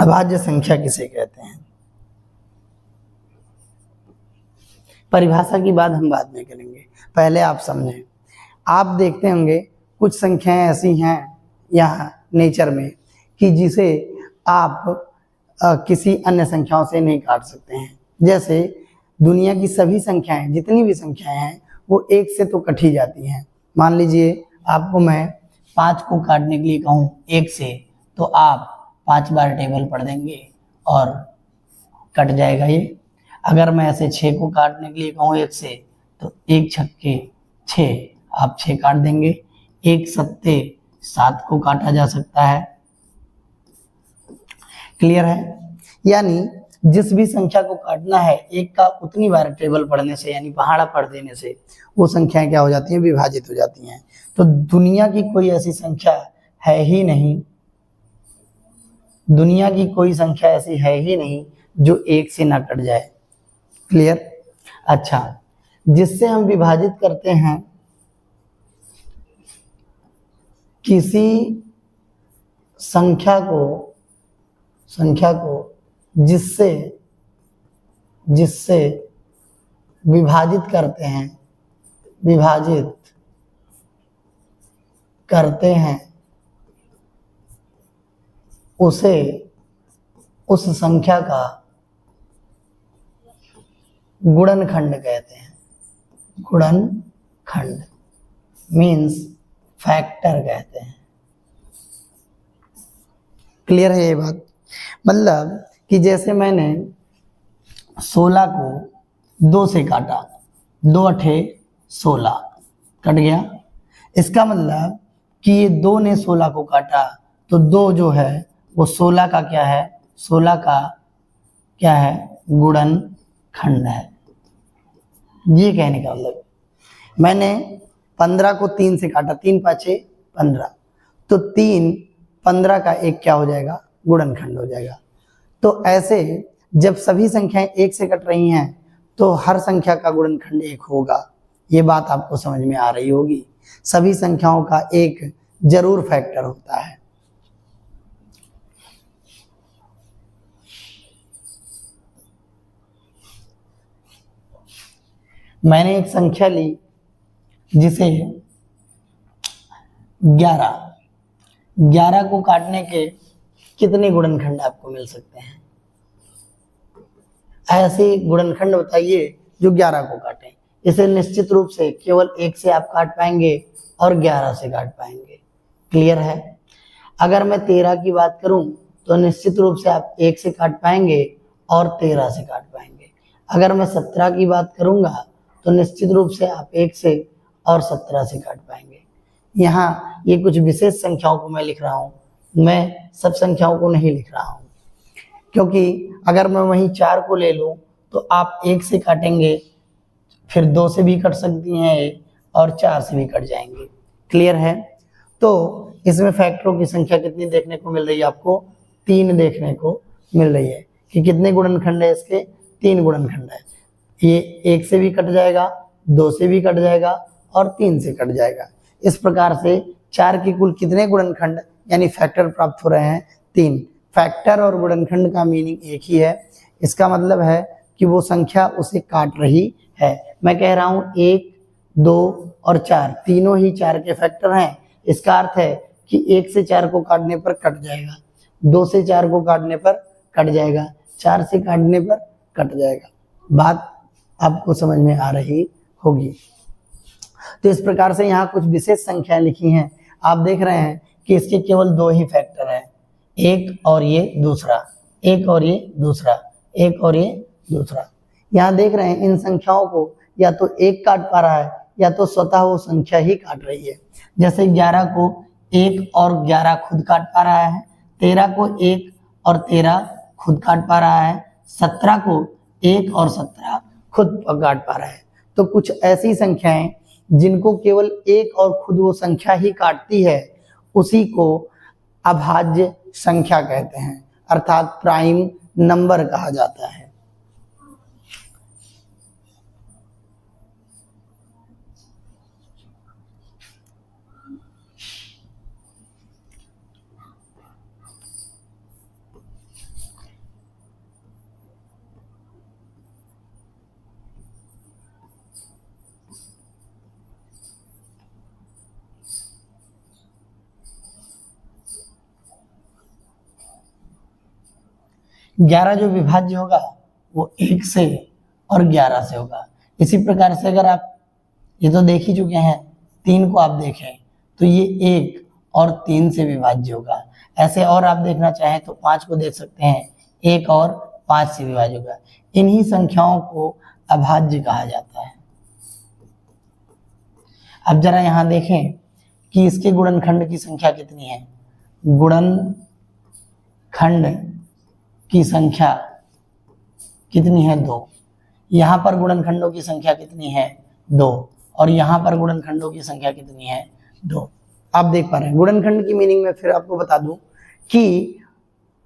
अभाज्य संख्या किसे कहते हैं? परिभाषा की बात हम बाद में करेंगे, पहले आप समझें। आप देखते होंगे कुछ संख्याएं ऐसी हैं यहाँ नेचर में कि जिसे आप किसी अन्य संख्याओं से नहीं काट सकते हैं। जैसे दुनिया की सभी संख्याएं, जितनी भी संख्याएं हैं, वो 1 से तो कट ही जाती हैं। मान लीजिए आपको मैं 5 को काटने के लिए कहूँ 1 से, तो आप 5 बार टेबल पढ़ देंगे और कट जाएगा ये। अगर मैं ऐसे 6 को काटने के लिए कहूँ 1 से, तो 1 छक्के 6, आप 6 काट देंगे। 1 सत्ते 7 को काटा जा सकता है। क्लियर है? यानी जिस भी संख्या को काटना है 1 का उतनी बार टेबल पढ़ने से, यानी पहाड़ा पढ़ देने से, वो संख्याएं क्या हो जाती हैं? विभाजित हो जाती हैं। तो दुनिया की कोई ऐसी संख्या है ही नहीं, दुनिया की कोई संख्या ऐसी है ही नहीं जो 1 से ना कट जाए। क्लियर? अच्छा, जिससे हम विभाजित करते हैं किसी संख्या को जिससे विभाजित करते हैं उसे, उस संख्या का गुणनखंड कहते हैं। गुणनखंड मीन्स फैक्टर कहते हैं। क्लियर है ये बात? मतलब कि जैसे मैंने 16 को 2 से काटा, 2 अठे 16 कट गया। इसका मतलब कि ये 2 ने 16 को काटा, तो 2 जो है वो 16 का क्या है, 16 का क्या है, गुणनखंड है। ये कहने का मतलब मैंने 15 को 3 से काटा, 3 पाँचे 15, तो 3 15 का एक क्या हो जाएगा, गुणनखंड हो जाएगा। तो ऐसे जब सभी संख्याएं 1 से कट रही हैं तो हर संख्या का गुणनखंड 1 होगा। ये बात आपको समझ में आ रही होगी। सभी संख्याओं का एक जरूर फैक्टर होता है। मैंने एक संख्या ली जिसे 11 को काटने के कितने गुणनखंड आपको मिल सकते हैं? ऐसे गुणनखंड बताइए जो 11 को काटें। इसे निश्चित रूप से केवल 1 से आप काट पाएंगे और 11 से काट पाएंगे। क्लियर है? अगर मैं 13 की बात करूं तो निश्चित रूप से आप 1 से काट पाएंगे और 13 से काट पाएंगे। अगर मैं 17 की बात करूंगा तो निश्चित रूप से आप 1 से और 17 से काट पाएंगे। यहाँ ये कुछ विशेष संख्याओं को मैं लिख रहा हूँ, मैं सब संख्याओं को नहीं लिख रहा हूँ, क्योंकि अगर मैं वहीं 4 को ले लूँ तो आप 1 से काटेंगे, फिर 2 से भी कट सकती हैं और 4 से भी कट जाएंगे। क्लियर है? तो इसमें फैक्टरों की संख्या कितनी देखने को मिल रही है आपको? 3 देखने को मिल रही है। कि कितने गुणनखंड है इसके? 3 गुणनखंड है। ये 1 से भी कट जाएगा, 2 से भी कट जाएगा और 3 से कट जाएगा। इस प्रकार से 4 के कुल कितने गुणनखंड यानी फैक्टर प्राप्त हो रहे हैं? 3। फैक्टर और गुणनखंड का मीनिंग एक ही है। इसका मतलब है कि वो संख्या उसे काट रही है। मैं कह रहा हूं 1, 2 और 4 तीनों ही 4 के फैक्टर हैं। इसका अर्थ है कि 1 से 4 को काटने पर कट जाएगा, 2 से 4 को काटने पर कट जाएगा, 4 से काटने पर कट जाएगा। बात आपको समझ में आ रही होगी। तो इस प्रकार से यहाँ कुछ विशेष संख्याएं लिखी हैं। आप देख रहे हैं कि इसके केवल 2 ही फैक्टर हैं, एक और ये दूसरा, एक और ये दूसरा, एक और ये दूसरा। यहाँ देख रहे हैं इन संख्याओं को या तो 1 काट पा रहा है या तो स्वतः वो संख्या ही काट रही है। जैसे 11 को 1 और 11 खुद काट पा रहा है, 13 को 1 और 13 खुद काट पा रहा है, 17 को 1 और 17 खुद काट पा रहा है। तो कुछ ऐसी संख्याएं जिनको केवल 1 और खुद वो संख्या ही काटती है, उसी को अभाज्य संख्या कहते हैं, अर्थात प्राइम नंबर कहा जाता है। ग्यारह जो विभाज्य होगा वो 1 से और 11 से होगा। इसी प्रकार से अगर आप ये तो देख ही चुके हैं, 3 को आप देखें तो ये 1 और 3 से विभाज्य होगा। ऐसे और आप देखना चाहें तो 5 को देख सकते हैं, 1 और 5 से विभाज्य होगा। इन्हीं संख्याओं को अभाज्य कहा जाता है। अब जरा यहाँ देखें कि इसके गुणनखंड की संख्या कितनी है। गुणनखंड की संख्या कितनी है? 2। यहाँ पर गुणनखंडों की संख्या कितनी है? 2। और यहाँ पर गुणनखंडों की संख्या कितनी है? 2। आप देख पा रहे हैं। गुणनखंड की मीनिंग में फिर आपको बता दूं कि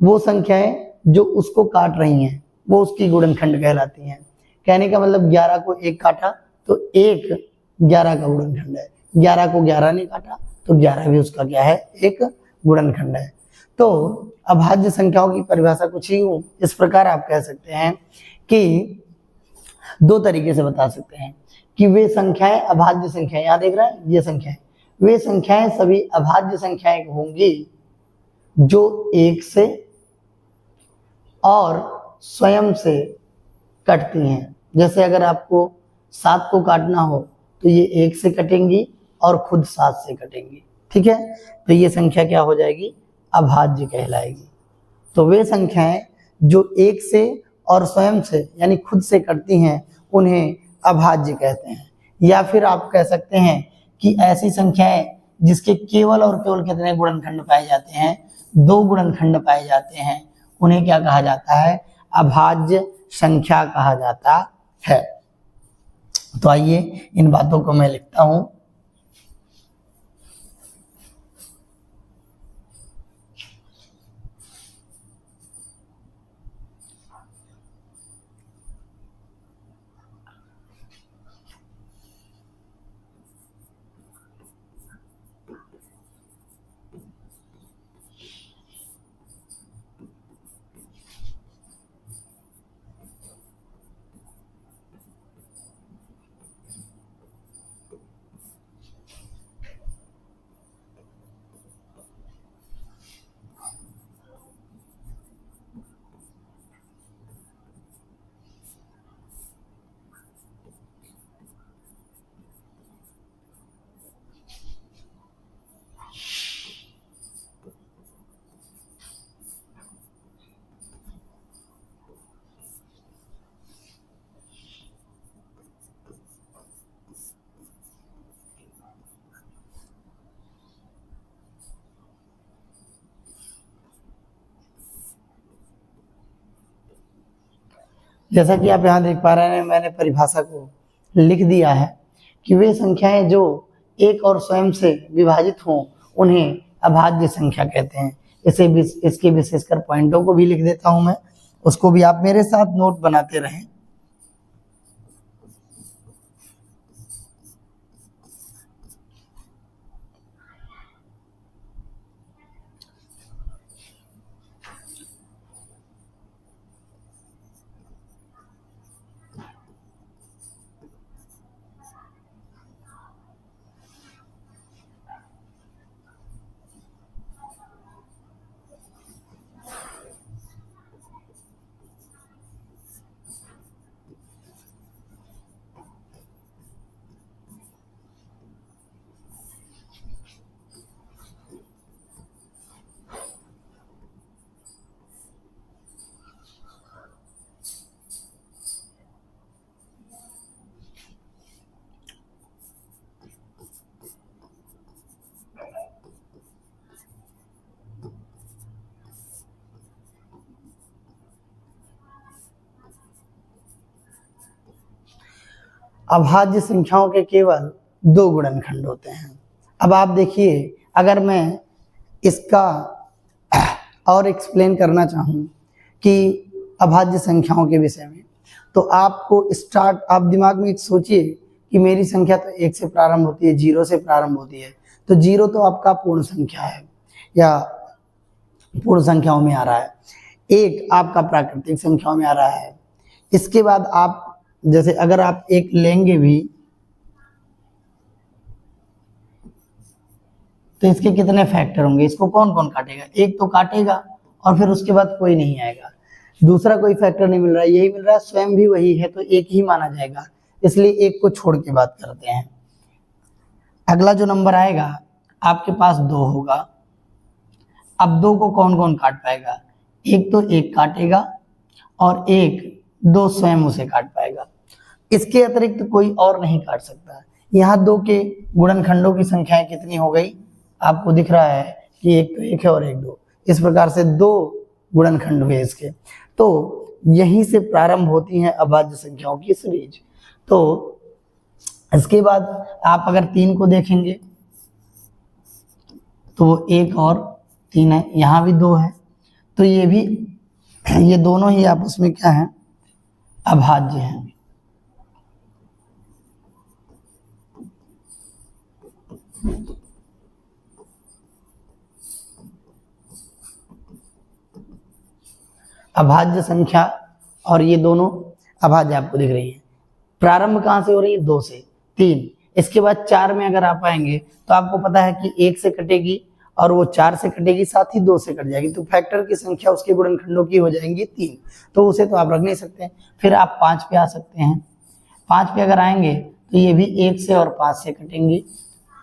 वो संख्याएं जो उसको काट रही हैं वो उसकी गुणनखंड कहलाती हैं। कहने का मतलब 11 को 1 काटा तो 1 11 का गुणनखंड है, 11 को 11 ने काटा तो 11 भी उसका क्या है? एक गुणनखंड है। तो अभाज्य संख्याओं की परिभाषा कुछ ही इस प्रकार आप कह सकते हैं कि 2 तरीके से बता सकते हैं कि वे संख्याएं अभाज्य संख्याएं, यहाँ देख रहे हैं ये संख्याएं, वे संख्याएं सभी अभाज्य संख्याएं होंगी जो 1 से और स्वयं से कटती हैं। जैसे अगर आपको 7 को काटना हो तो ये 1 से कटेंगी और खुद 7 से कटेंगी। ठीक है, तो ये संख्या क्या हो जाएगी? अभाज्य कहलाएगी। तो वे संख्याएं जो 1 से और स्वयं से यानी खुद से कटती हैं उन्हें अभाज्य कहते हैं। या फिर आप कह सकते हैं कि ऐसी संख्याएं जिसके केवल और केवल कितने गुणनखंड पाए जाते हैं? दो गुणनखंड पाए जाते हैं उन्हें क्या कहा जाता है? अभाज्य संख्या कहा जाता है। तो आइए इन बातों को मैं लिखता हूं। जैसा कि आप यहाँ देख पा रहे हैं, मैंने परिभाषा को लिख दिया है कि वे संख्याएं जो एक और स्वयं से विभाजित हों उन्हें अभाज्य संख्या कहते हैं। इसके विशेषकर पॉइंटों को भी लिख देता हूं मैं, उसको भी आप मेरे साथ नोट बनाते रहें। अभाज्य संख्याओं के केवल दो गुणनखंड होते हैं। अब आप देखिए, अगर मैं इसका और एक्सप्लेन करना चाहूँ कि अभाज्य संख्याओं के विषय में, तो आपको आप दिमाग में सोचिए कि मेरी संख्या तो 1 से प्रारंभ होती है, 0 से प्रारंभ होती है, तो 0 तो आपका पूर्ण संख्या है या पूर्ण संख्याओं में आ रहा है, 1 आपका प्राकृतिक संख्याओं में आ रहा है। इसके बाद आप जैसे अगर आप 1 लेंगे भी तो इसके कितने फैक्टर होंगे? इसको कौन कौन काटेगा? 1 तो काटेगा और फिर उसके बाद कोई नहीं आएगा, दूसरा कोई फैक्टर नहीं मिल रहा है, यही मिल रहा है, स्वयं भी वही है, तो 1 ही माना जाएगा, इसलिए 1 को छोड़ के बात करते हैं। अगला जो नंबर आएगा आपके पास 2 होगा। अब 2 को कौन कौन काट पाएगा? 1 तो 1 काटेगा और 1 2 स्वयं उसे काट पाएगा, इसके अतिरिक्त कोई और नहीं काट सकता। यहाँ 2 के गुणनखंडों की संख्याएं कितनी हो गई? आपको दिख रहा है कि 1 तो 1 है और 1 2, इस प्रकार से 2 गुणनखंड हुए इसके। तो यहीं से प्रारंभ होती हैं अभाज्य संख्याओं की सीरीज। तो इसके बाद आप अगर 3 को देखेंगे तो वो 1 और 3 है, यहाँ भी 2 है, तो ये दोनों ही आपस में क्या है? अभाज्य हैं। अभाज्य संख्या और ये दोनों अभाज्य आपको दिख रही है। प्रारंभ कहां से हो रही है? 2 से 3, इसके बाद 4 में अगर आप आएंगे तो आपको पता है कि 1 से कटेगी और वो 4 से कटेगी, साथ ही 2 से कट जाएगी, तो फैक्टर की संख्या उसके गुणनखंडों की हो जाएंगी 3, तो उसे तो आप रख नहीं सकते। फिर आप 5 पे आ सकते हैं। 5 पे अगर आएंगे तो ये भी 1 से और 5 से कटेंगी,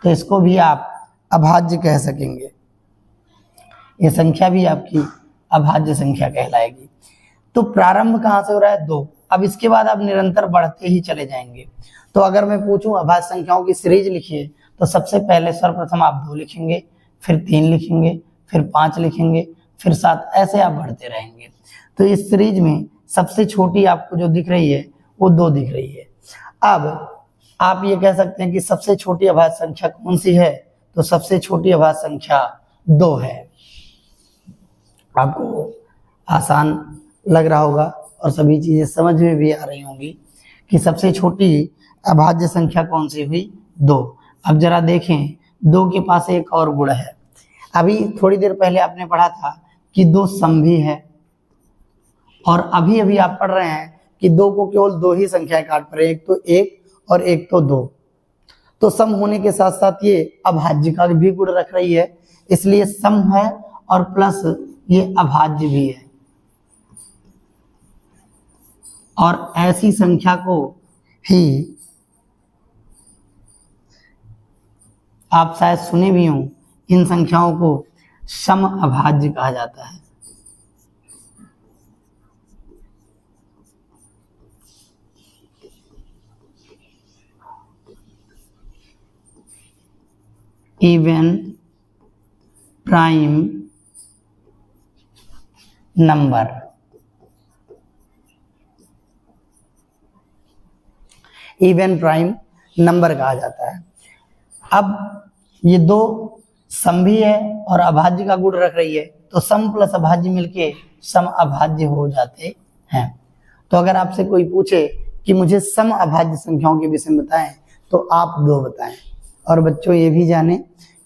तो इसको भी आप अभाज्य कह सकेंगे, ये संख्या भी आपकी अभाज्य संख्या कहलाएगी। तो प्रारंभ कहां से हो रहा है? 2। अब इसके बाद आप निरंतर बढ़ते ही चले जाएंगे। तो अगर मैं पूछूं अभाज्य संख्याओं की सीरीज लिखिए, तो सबसे पहले सर्वप्रथम आप 2 लिखेंगे, फिर 3 लिखेंगे, फिर 5 लिखेंगे, फिर 7, ऐसे आप बढ़ते रहेंगे। तो इस सीरीज में सबसे छोटी आपको जो दिख रही है वो 2 दिख रही है। अब आप ये कह सकते हैं कि सबसे छोटी अभाज्य संख्या कौन सी है, तो सबसे छोटी अभाज्य संख्या 2 है। आपको आसान लग रहा होगा और सभी चीजें समझ में भी आ रही होंगी कि सबसे छोटी अभाज्य संख्या कौन सी हुई, 2। अब जरा देखें 2 के पास एक और गुण है। अभी थोड़ी देर पहले आपने पढ़ा था कि 2 समभी है, और अभी अभी आप पढ़ रहे हैं कि 2 को केवल 2 ही संख्याएं काट पा रहे हैं, एक तो 1 और एक तो 2। तो सम होने के साथ साथ ये अभाज्य का भी गुण रख रही है, इसलिए सम है और प्लस ये अभाज्य भी है। और ऐसी संख्या को ही आप शायद सुने भी हों, इन संख्याओं को सम अभाज्य कहा जाता है। Even prime number, even prime number कहा जाता है। अब ये 2 समभी है और अभाज्य का गुण रख रही है, तो सम प्लस अभाज्य मिलके सम अभाज्य हो जाते हैं। तो अगर आपसे कोई पूछे कि मुझे सम अभाज्य संख्याओं के विषय में बताएं, तो आप 2 बताएं। और बच्चों ये भी जाने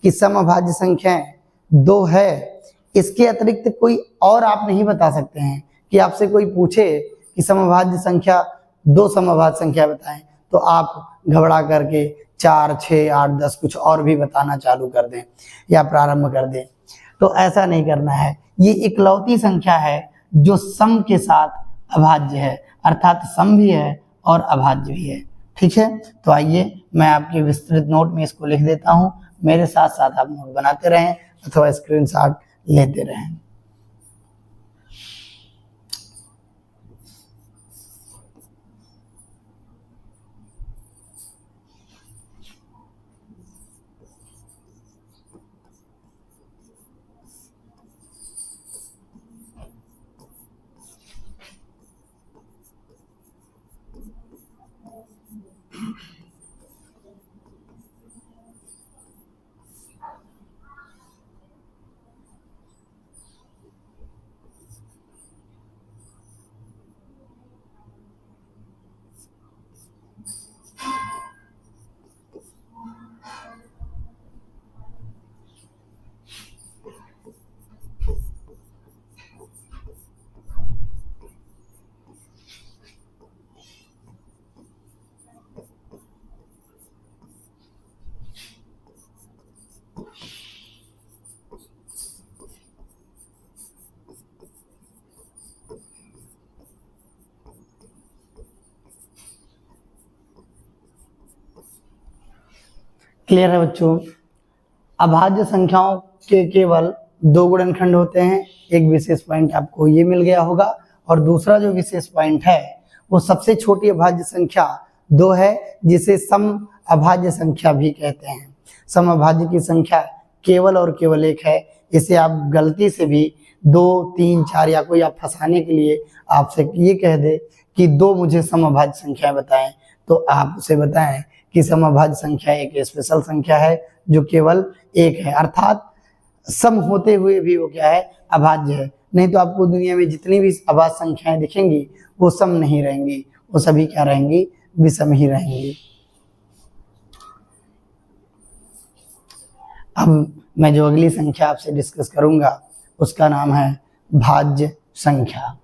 कि सम अभाज्य संख्याएं 2 है, इसके अतिरिक्त कोई और आप नहीं बता सकते हैं। कि आपसे कोई पूछे कि समअभाज्य संख्या 2 समअभाज्य संख्या बताएं, तो आप घबरा करके 4, 6, 8, 10 कुछ और भी बताना चालू कर दें या प्रारंभ कर दें। तो ऐसा नहीं करना है। ये इकलौती संख्या है जो सम के साथ अभाज्य है, अर्थात सम भी है और अभाज्य भी है। ठीक है, तो आइए मैं आपके विस्तृत नोट में इसको लिख देता हूं। मेरे साथ साथ आप नोट बनाते रहें अथवा स्क्रीनशॉट लेते रहें। क्लियर है बच्चों? अभाज्य संख्याओं के केवल 2 गुणनखंड होते हैं। एक विशेष पॉइंट आपको ये मिल गया होगा, और दूसरा जो विशेष पॉइंट है वो सबसे छोटी अभाज्य संख्या 2 है, जिसे सम अभाज्य संख्या भी कहते हैं। सम अभाज्य की संख्या केवल और केवल 1 है। इसे आप गलती से भी 2, 3, 4 या कोई आप फंसाने के लिए आपसे ये कह दे कि 2 मुझे सम अभाज्य संख्या बताएं, तो आप उसे बताएं कि समअभाज्य संख्या एक स्पेशल संख्या है जो केवल 1 है, अर्थात सम होते हुए भी वो क्या है, अभाज्य है। नहीं तो आपको दुनिया में जितनी भी अभाज्य संख्याएं दिखेंगी वो सम नहीं रहेंगी, वो सभी क्या रहेंगी, विषम ही रहेंगी। अब मैं जो अगली संख्या आपसे डिस्कस करूंगा उसका नाम है भाज्य संख्या।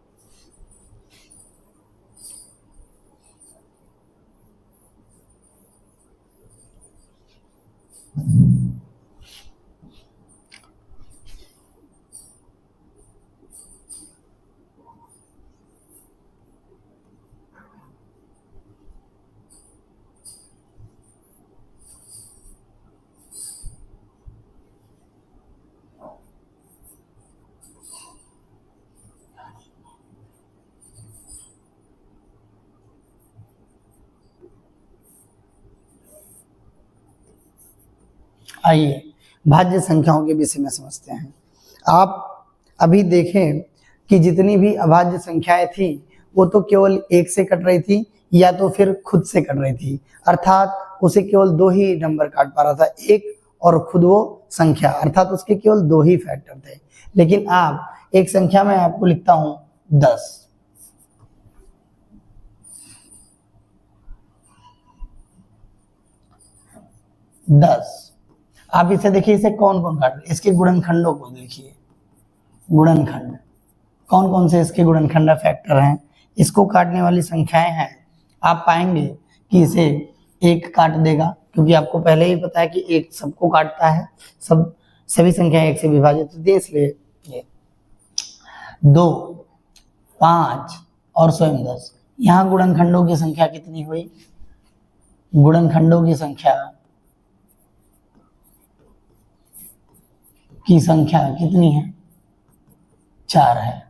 आइए भाज्य संख्याओं के विषय में समझते हैं। आप अभी देखें कि जितनी भी अभाज्य संख्याएं थी वो तो केवल एक से कट रही थी या तो फिर खुद से कट रही थी, अर्थात उसे केवल दो ही नंबर काट पा रहा था, एक और खुद वो संख्या, अर्थात उसके केवल दो ही फैक्टर थे। लेकिन आप एक संख्या में आपको लिखता हूं 10, 10। आप इसे देखिए, इसे कौन कौन काट रहे हैं, इसके गुणनखंडों को देखिए, गुणनखंड कौन कौन से इसके गुणनखंड फैक्टर हैं, इसको काटने वाली संख्याएं हैं। आप पाएंगे कि इसे एक काट देगा, क्योंकि आपको पहले ही पता है कि एक सबको काटता है, सभी संख्याएं एक से विभाजित होती है, इसलिए ये 2, 5 और स्वयं 10। यहाँ गुणनखंडों की संख्या कितनी हुई, गुणनखंडों की संख्या कितनी है, 4 है।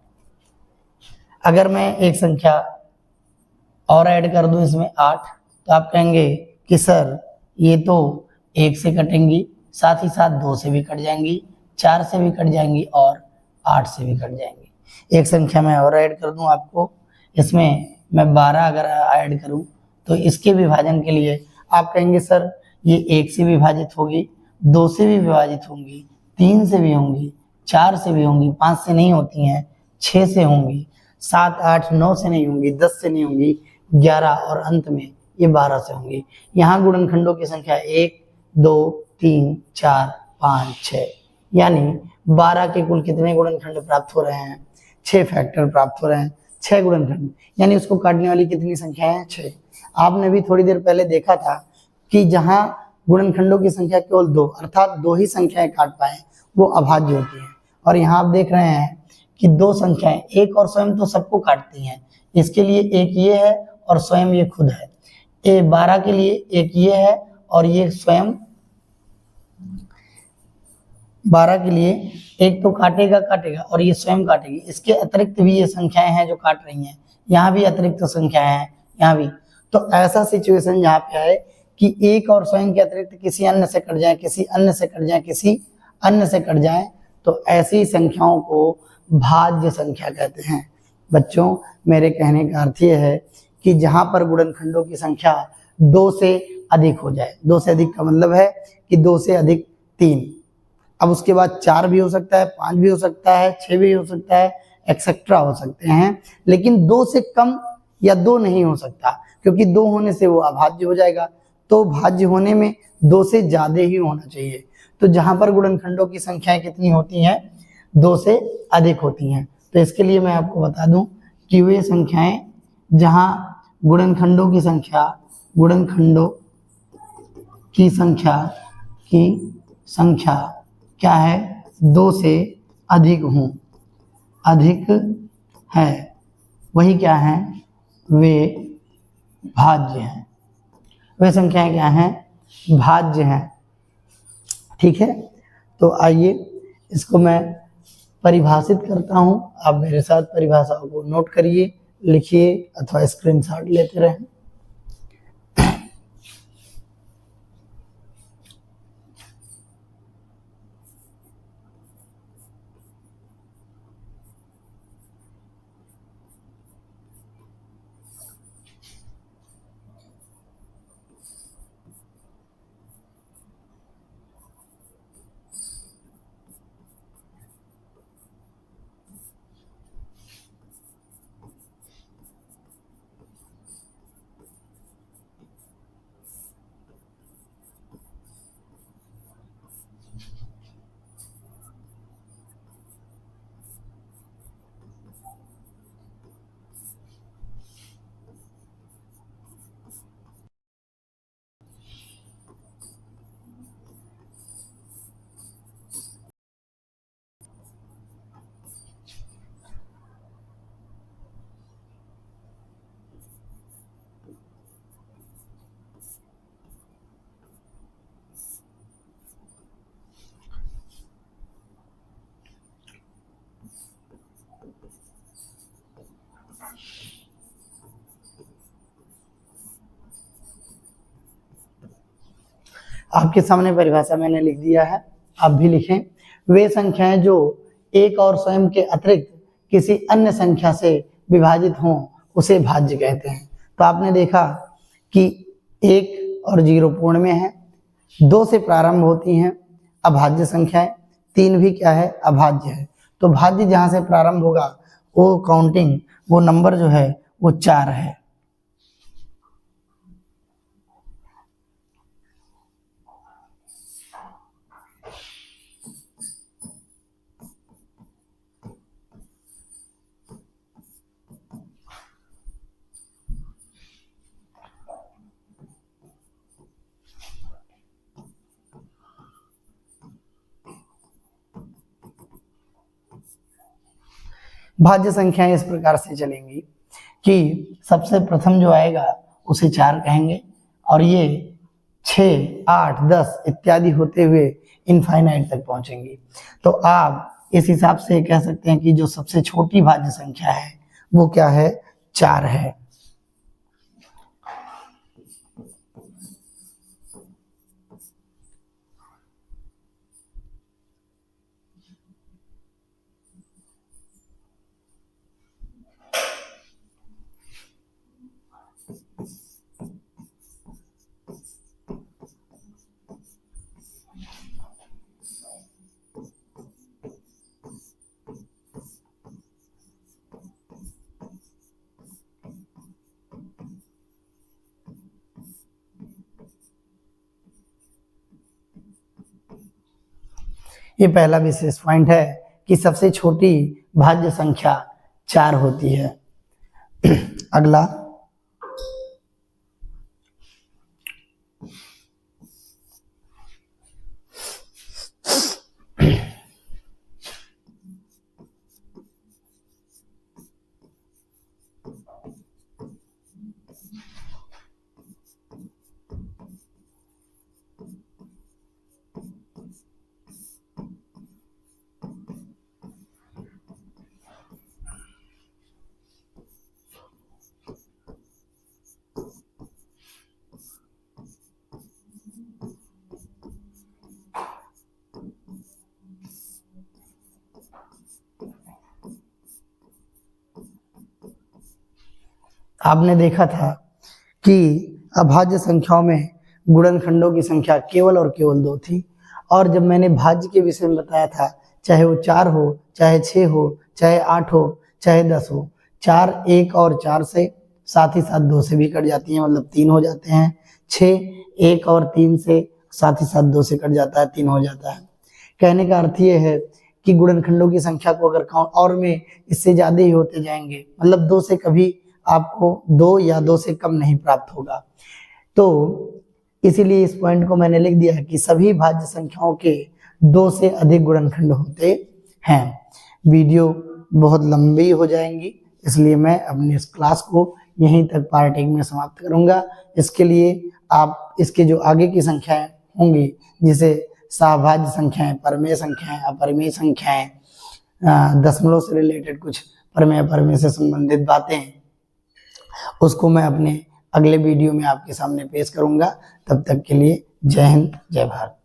अगर मैं एक संख्या और ऐड कर दूं इसमें 8, तो आप कहेंगे कि सर ये तो 1 से कटेंगी, साथ ही साथ 2 से भी कट जाएंगी, 4 से भी कट जाएंगी और 8 से भी कट जाएंगी। एक संख्या मैं और ऐड कर दूं आपको, इसमें मैं 12 अगर ऐड करूं तो इसके विभाजन के लिए आप कहेंगे सर ये 1 से विभाजित होगी, 2 से भी विभाजित होंगी, 3 से भी होंगी, 4 से भी होंगी, 5 से नहीं होती हैं, 6 से होंगी, 7, 8, 9 से नहीं होंगी, 10 से नहीं होंगी, 11 और अंत में ये 12 से होंगी। यहाँ गुणनखंडों की संख्या 1, 2, 3, 4, 5, 6, यानी 12 के कुल कितने गुणनखंड प्राप्त हो रहे हैं, 6 फैक्टर प्राप्त हो रहे हैं, 6 गुणनखंड, यानी उसको काटने वाली कितनी संख्या है, 6। आपने भी थोड़ी देर पहले देखा था कि जहाँ गुणनखंडों की संख्या केवल 2, अर्थात 2 ही संख्याएं काट पाए, वो अभाज्य होती है। और यहाँ आप देख रहे हैं कि 2 संख्याएं, एक और स्वयं तो सबको काटती हैं, इसके लिए एक ये है और स्वयं ये खुद है। 12 के लिए एक ये है और ये स्वयं 12 के लिए एक तो काटेगा और ये स्वयं काटेगी, इसके अतिरिक्त भी ये संख्याएं हैं जो काट रही हैं, यहाँ भी अतिरिक्त संख्याएं हैं, यहाँ भी। तो ऐसा सिचुएशन जहाँ पे आए कि एक और स्वयं के अतिरिक्त किसी अन्य से कट जाए, किसी अन्य से कट जाए, किसी अन्य से कट जाए, तो ऐसी संख्याओं को भाज्य संख्या कहते हैं। बच्चों, मेरे कहने का अर्थ यह है कि जहां पर गुणनखंडों की संख्या 2 से अधिक हो जाए, 2 से अधिक का मतलब है कि 2 से अधिक 3, अब उसके बाद 4 भी हो सकता है, 5 भी हो सकता है, 6 भी हो सकता है, एक्सेट्रा हो सकते हैं, लेकिन 2 से कम या 2 नहीं हो सकता, क्योंकि 2 होने से वो अभाज्य हो जाएगा। तो भाज्य होने में 2 से ज्यादा ही होना चाहिए। तो जहां पर गुणनखंडों की संख्याएं कितनी होती हैं, 2 से अधिक होती हैं। तो इसके लिए मैं आपको बता दूं कि वे संख्याएं जहां गुणनखंडों की संख्या क्या है, 2 से अधिक है, वही क्या है, वे भाज्य हैं। वे संख्याएं क्या हैं, भाज्य हैं। ठीक है, तो आइए इसको मैं परिभाषित करता हूं, आप मेरे साथ परिभाषाओं को नोट करिए, लिखिए अथवा स्क्रीनशॉट लेते रहें। आपके सामने परिभाषा मैंने लिख दिया है, आप भी लिखें। वे संख्याएं जो एक और स्वयं के अतिरिक्त किसी अन्य संख्या से विभाजित हों उसे भाज्य कहते हैं। तो आपने देखा कि 1 और 0 पूर्ण में है, 2 से प्रारंभ होती हैं अभाज्य संख्याएं, 3 भी क्या है, अभाज्य है। तो भाज्य जहां से प्रारंभ होगा वो काउंटिंग, वो नंबर जो है वो 4 है। भाज्य संख्याएं इस प्रकार से चलेंगी कि सबसे प्रथम जो आएगा उसे 4 कहेंगे और ये 6, 8, 10 इत्यादि होते हुए इनफाइनाइट तक पहुंचेंगी। तो आप इस हिसाब से कह सकते हैं कि जो सबसे छोटी भाज्य संख्या है वो क्या है, 4 है। ये पहला विशेष पॉइंट है कि सबसे छोटी भाज्य संख्या 4 होती है। अगला, आपने देखा था कि अभाज्य संख्याओं में गुणनखंडों की संख्या केवल और केवल 2 थी, और जब मैंने भाज्य के विषय में बताया था, चाहे वो 4 हो, चाहे 6 हो, चाहे 8 हो, चाहे 10 हो, 4 1 और 4 से, साथ ही साथ 2 से भी कट जाती हैं, मतलब 3 हो जाते हैं। 6 1 और 3 से, साथ ही साथ 2 से कट जाता है, 3 हो जाता है। कहने का अर्थ ये है कि गुणनखंडों की संख्या को अगर काउंट और में इससे ज्यादा ही होते जाएंगे, मतलब 2 से कभी आपको 2 या 2 से कम नहीं प्राप्त होगा। तो इसीलिए इस पॉइंट को मैंने लिख दिया कि सभी भाज्य संख्याओं के 2 से अधिक गुणनखंड होते हैं। वीडियो बहुत लंबी हो जाएंगी, इसलिए मैं अपनी इस क्लास को यहीं तक पार्ट 1 में समाप्त करूंगा। इसके लिए आप इसके जो आगे की संख्याएं होंगी, जिसे सहभाज्य संख्याएं, परमेय संख्याएं, अपरिमेय संख्याएं, दशमलव से रिलेटेड कुछ परमेय अपरिमेय से संबंधित बातें, उसको मैं अपने अगले वीडियो में आपके सामने पेश करूंगा। तब तक के लिए जय हिंद, जय भारत।